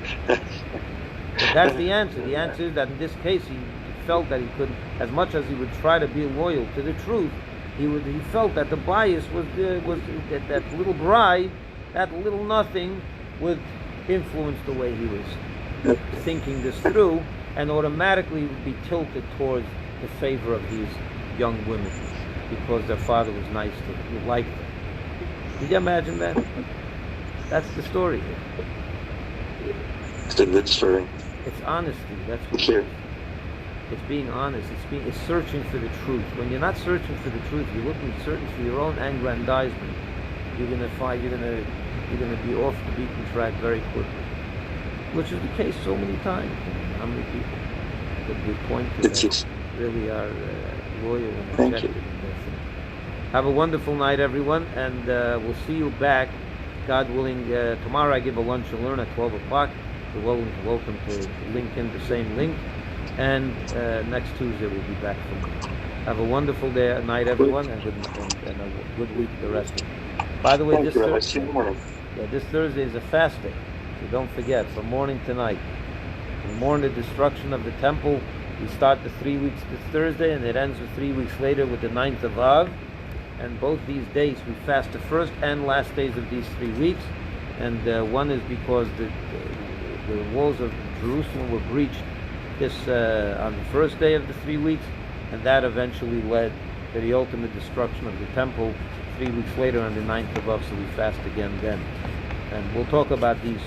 that's the answer. The answer is that in this case, he felt that he could, as much as he would try to be loyal to the truth, he felt that the bias was that little bride, that little nothing, would influence the way he was thinking this through, and automatically would be tilted towards the favor of these young women because their father was nice to them, liked them. Did you imagine that? That's the story here. It's a good story. It's honesty. That's what Thank you. it's being honest. It's searching for the truth. When you're not searching for the truth, you're searching for your own aggrandizement. You're gonna be off the beaten track very quickly, which is the case so many times. How many people that we point to that really are loyal and objective in their thing. Have a wonderful night, everyone, and we'll see you back, God willing. Tomorrow I give a lunch and learn at 12 o'clock. You're welcome to link in the same link. And next Tuesday we'll be back from there. Have a wonderful night, everyone, and a good week the rest of it. By the way, this Thursday is a fast day, so don't forget, from morning to night. From mourn the destruction of the temple. We start the 3 weeks this Thursday, and it ends with 3 weeks later with the 9th of Av. And both these days we fast the first and last days of these 3 weeks. And one is because the walls of Jerusalem were breached on the first day of the 3 weeks, and that eventually led to the ultimate destruction of the temple 3 weeks later on the 9th of Av, so we fast again then. And we'll talk about these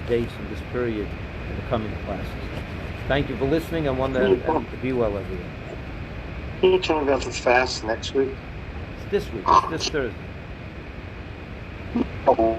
dates and this period in the coming classes. Thank you for listening, and to be well, everyone. Can you tell me about the fast next week? It's this week. It's this Thursday. Oh.